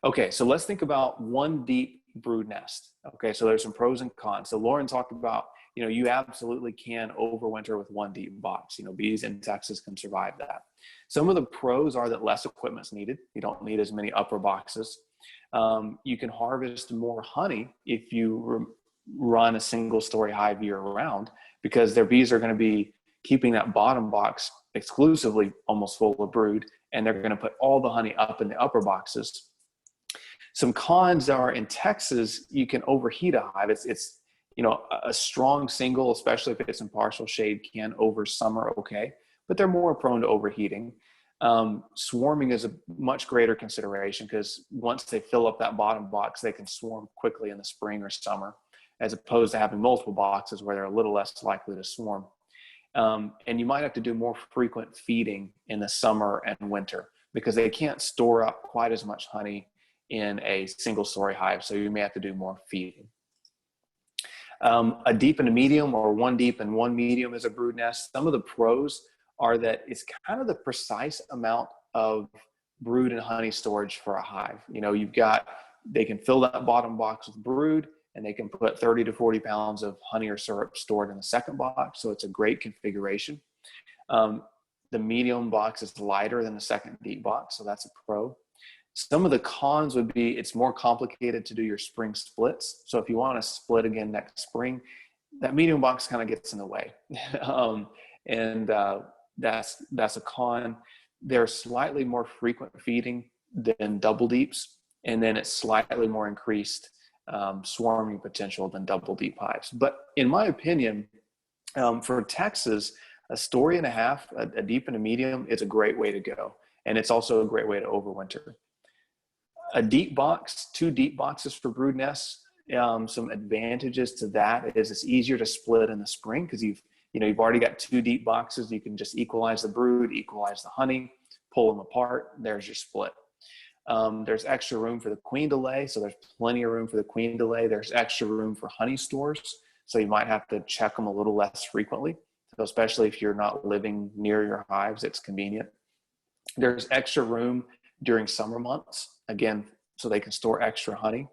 Okay, so let's think about one deep brood nest. Okay, so there's some pros and cons. So Lauren talked about, you absolutely can overwinter with one deep box. Bees in Texas can survive that. Some of the pros are that less equipment's needed. You don't need as many upper boxes. You can harvest more honey if you run a single story hive year round, because their bees are going to be keeping that bottom box exclusively almost full of brood, and they're going to put all the honey up in the upper boxes. Some cons are, in Texas, you can overheat a hive. It's a strong single, especially if it's in partial shade, can over summer okay, but they're more prone to overheating. Swarming is a much greater consideration because once they fill up that bottom box, they can swarm quickly in the spring or summer, as opposed to having multiple boxes where they're a little less likely to swarm. And you might have to do more frequent feeding in the summer and winter because they can't store up quite as much honey in a single story hive. So you may have to do more feeding. A deep and a medium, or one deep and one medium is a brood nest. Some of the pros are that it's kind of the precise amount of brood and honey storage for a hive. They can fill that bottom box with brood, and they can put 30 to 40 pounds of honey or syrup stored in the second box. So it's a great configuration. The medium box is lighter than the second deep box, so that's a pro. Some of the cons would be it's more complicated to do your spring splits. So if you want to split again next spring, that medium box kind of gets in the way. That's a con. They're slightly more frequent feeding than double deeps, and then it's slightly more increased swarming potential than double deep hives. But in my opinion, for Texas, a story and a half, a deep and a medium, is a great way to go. And it's also a great way to overwinter. A deep box, 2 deep boxes for brood nests. Some advantages to that is it's easier to split in the spring because you've already got 2 deep boxes. You can just equalize the brood, equalize the honey, pull them apart. There's your split. There's extra room for the queen to lay, so there's plenty of room for the queen to lay. There's extra room for honey stores, so you might have to check them a little less frequently. So especially if you're not living near your hives, it's convenient. There's extra room during summer months, again, so they can store extra honey.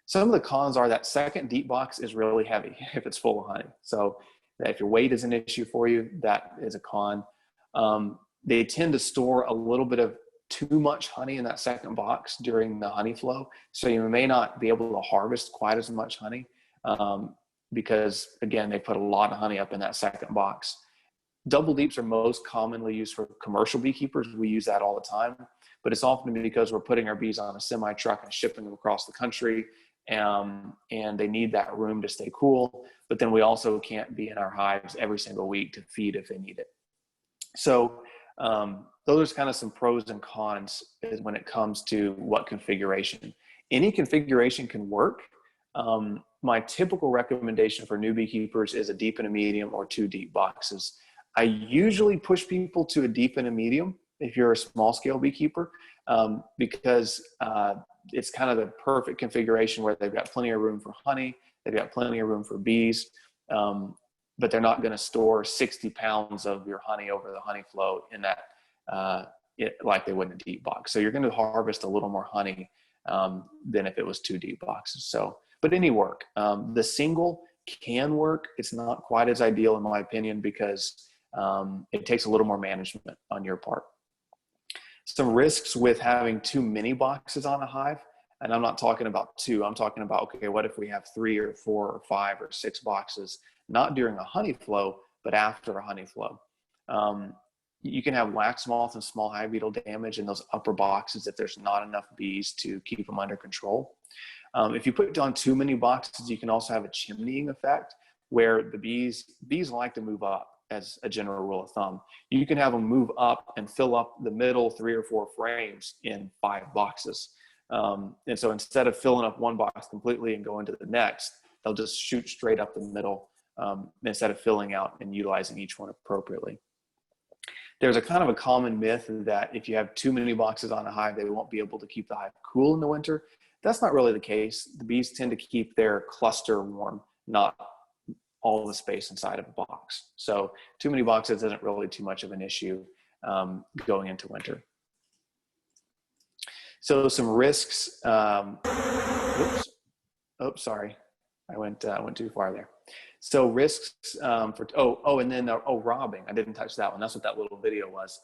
Some of the cons are that second deep box is really heavy if it's full of honey. So if your weight is an issue for you, that is a con. They tend to store a little bit of too much honey in that second box during the honey flow. So you may not be able to harvest quite as much honey because, again, they put a lot of honey up in that second box. Double deeps are most commonly used for commercial beekeepers. We use that all the time, but it's often because we're putting our bees on a semi truck and shipping them across the country, and they need that room to stay cool. But then we also can't be in our hives every single week to feed if they need it. So those are kind of some pros and cons when it comes to what configuration. Any configuration can work. My typical recommendation for new beekeepers is a deep and a medium, or 2 deep boxes. I usually push people to a deep and a medium if you're a small scale beekeeper, because it's kind of the perfect configuration where they've got plenty of room for honey, they've got plenty of room for bees, but they're not going to store 60 pounds of your honey over the honey flow in that like they would in a deep box. So you're going to harvest a little more honey than if it was 2 deep boxes. So, but any work, the single can work. It's not quite as ideal in my opinion, because it takes a little more management on your part. Some risks with having too many boxes on a hive, and I'm not talking about 2, I'm talking about, okay, what if we have 3 or 4 or 5 or 6 boxes, not during a honey flow, but after a honey flow. You can have wax moth and small hive beetle damage in those upper boxes if there's not enough bees to keep them under control. If you put down too many boxes, you can also have a chimneying effect, where the bees like to move up. As a general rule of thumb, you can have them move up and fill up the middle 3 or 4 frames in 5 boxes. And so instead of filling up one box completely and going to the next, they'll just shoot straight up the middle instead of filling out and utilizing each one appropriately. There's a kind of a common myth that if you have too many boxes on a hive, they won't be able to keep the hive cool in the winter. That's not really the case. The bees tend to keep their cluster warm, not all the space inside of a box. So too many boxes isn't really too much of an issue going into winter. So some risks. Oops. Oh, sorry. I went too far there. So risks and then robbing. I didn't touch that one. That's what that little video was.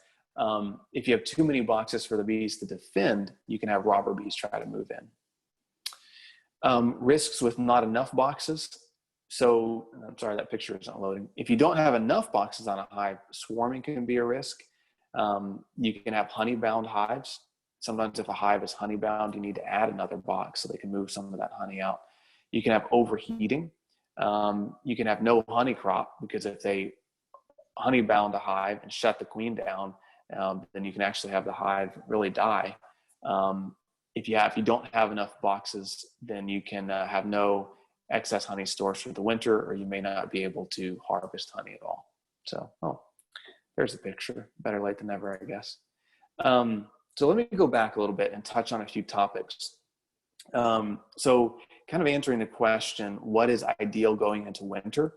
If you have too many boxes for the bees to defend, you can have robber bees try to move in. Risks with not enough boxes. So I'm sorry, that picture isn't loading. If you don't have enough boxes on a hive, swarming can be a risk. You can have honey-bound hives. Sometimes if a hive is honey-bound, you need to add another box so they can move some of that honey out. You can have overheating. You can have no honey crop, because if they honey-bound a hive and shut the queen down, then you can actually have the hive really die. If you don't have enough boxes, then you can have no excess honey stores for the winter, or you may not be able to harvest honey at all. So, there's a picture. Better late than never, I guess. So let me go back a little bit and touch on a few topics. So kind of answering the question, what is ideal going into winter?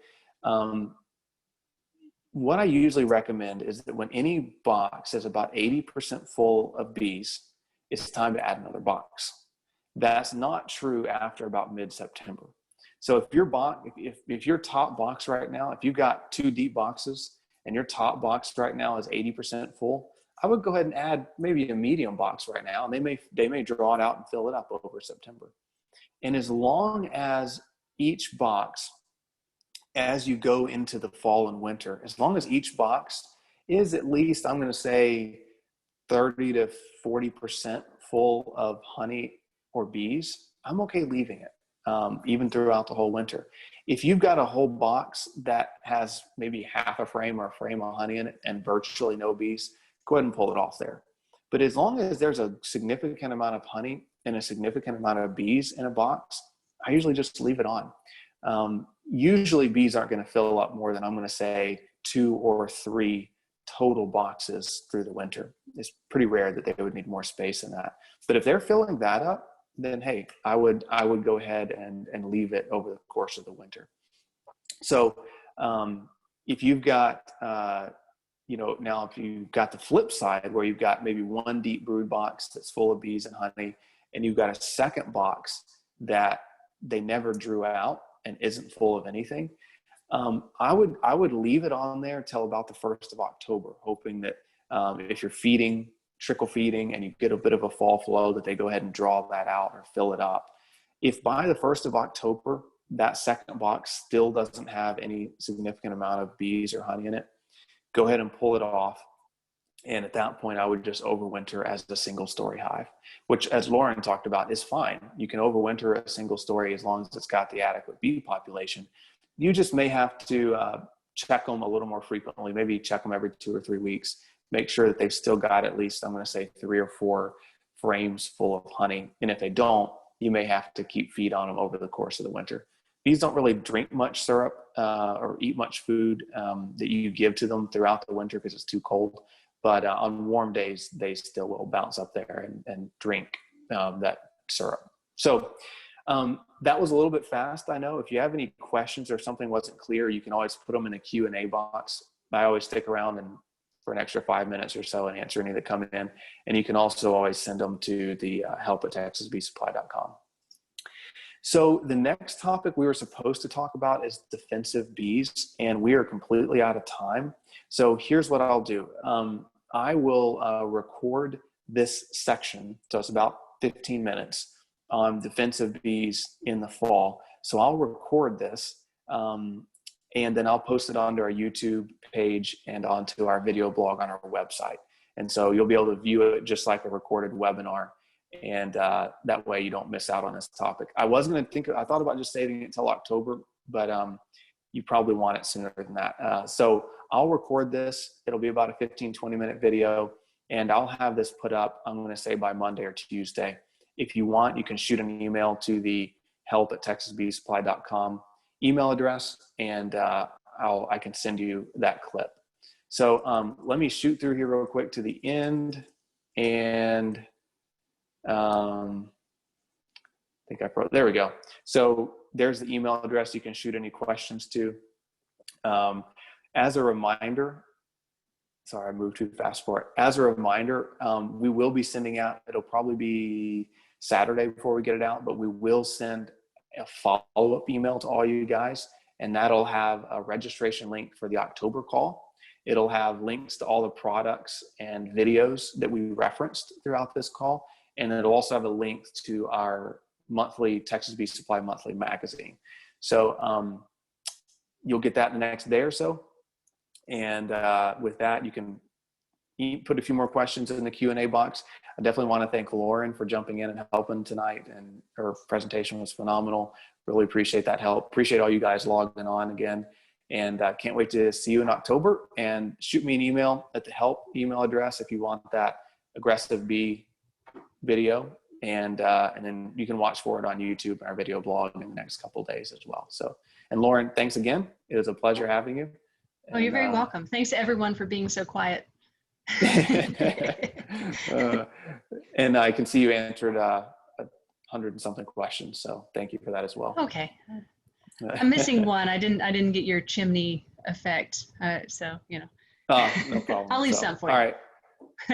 What I usually recommend is that when any box is about 80% full of bees, it's time to add another box. That's not true after about mid-September. So if your top box right now, if you've got 2 deep boxes and your top box right now is 80% full, I would go ahead and add maybe a medium box right now, and they may draw it out and fill it up over September. And as long as each box, as you go into the fall and winter, as long as each box is at least, I'm going to say 30 to 40% full of honey or bees, I'm okay leaving it. Even throughout the whole winter. If you've got a whole box that has maybe half a frame or a frame of honey in it and virtually no bees, go ahead and pull it off there. But as long as there's a significant amount of honey and a significant amount of bees in a box, I usually just leave it on. Usually bees aren't going to fill up more than, I'm going to say, 2 or 3 total boxes through the winter. It's pretty rare that they would need more space than that. But if they're filling that up, then hey, I would go ahead and leave it over the course of the winter. So if you've got, now if you've got the flip side where you've got maybe 1 deep brood box that's full of bees and honey, and you've got a second box that they never drew out and isn't full of anything, I would leave it on there till about the 1st of October, hoping that if you're trickle feeding and you get a bit of a fall flow, that they go ahead and draw that out or fill it up. If by the 1st of October, that second box still doesn't have any significant amount of bees or honey in it, go ahead and pull it off. And at that point, I would just overwinter as a single story hive, which, as Lauren talked about, is fine. You can overwinter a single story as long as it's got the adequate bee population. You just may have to check them a little more frequently, maybe check them every 2 or 3 weeks. Make sure that they've still got at least, I'm going to say, 3 or 4 frames full of honey. And if they don't, you may have to keep feed on them over the course of the winter. Bees don't really drink much syrup or eat much food that you give to them throughout the winter because it's too cold. But on warm days, they still will bounce up there and drink that syrup. So that was a little bit fast, I know. If you have any questions or something wasn't clear, you can always put them in a Q&A box. I always stick around and for an extra 5 minutes or so and answer any that come in. And you can also always send them to the help@texasbeesupply.com. So the next topic we were supposed to talk about is defensive bees, and we are completely out of time. So here's what I'll do. I will record this section, so it's about 15 minutes, on defensive bees in the fall. So I'll record this, and then I'll post it onto our YouTube page and onto our video blog on our website. And so you'll be able to view it just like a recorded webinar. And that way you don't miss out on this topic. I thought about just saving it until October, but you probably want it sooner than that. So I'll record this. It'll be about a 15-20 minute video, and I'll have this put up, I'm going to say by Monday or Tuesday. If you want, you can shoot an email to the help@texasbeesupply.com email address, and I can send you that clip. So let me shoot through here real quick to the end, and I think there we go. So there's the email address you can shoot any questions to. As a reminder, sorry, I moved too fast for it. As a reminder, we will be sending out, it'll probably be Saturday before we get it out, but we will send a follow-up email to all you guys, and that'll have a registration link for the October call. It'll have links to all the products and videos that we referenced throughout this call, and it'll also have a link to our monthly Texas Bee Supply monthly magazine. So you'll get that in the next day or so, and with that, you can put a few more questions in the Q&A box. I definitely want to thank Lauren for jumping in and helping tonight, and her presentation was phenomenal. Really appreciate that help. Appreciate all you guys logging on again, and can't wait to see you in October. And shoot me an email at the help email address if you want that aggressive bee video, and then you can watch for it on YouTube and our video blog in the next couple of days as well. So, and Lauren, thanks again. It was a pleasure having you. Oh, you're very welcome. Thanks to everyone for being so quiet. And I can see you answered 100 and something questions, so thank you for that as well. Okay, I'm missing one. I didn't get your chimney effect, so you know. No problem. I'll leave some for you. All right,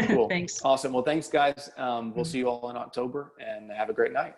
cool. Thanks. Awesome. Well, thanks guys. We'll see you all in October, and have a great night.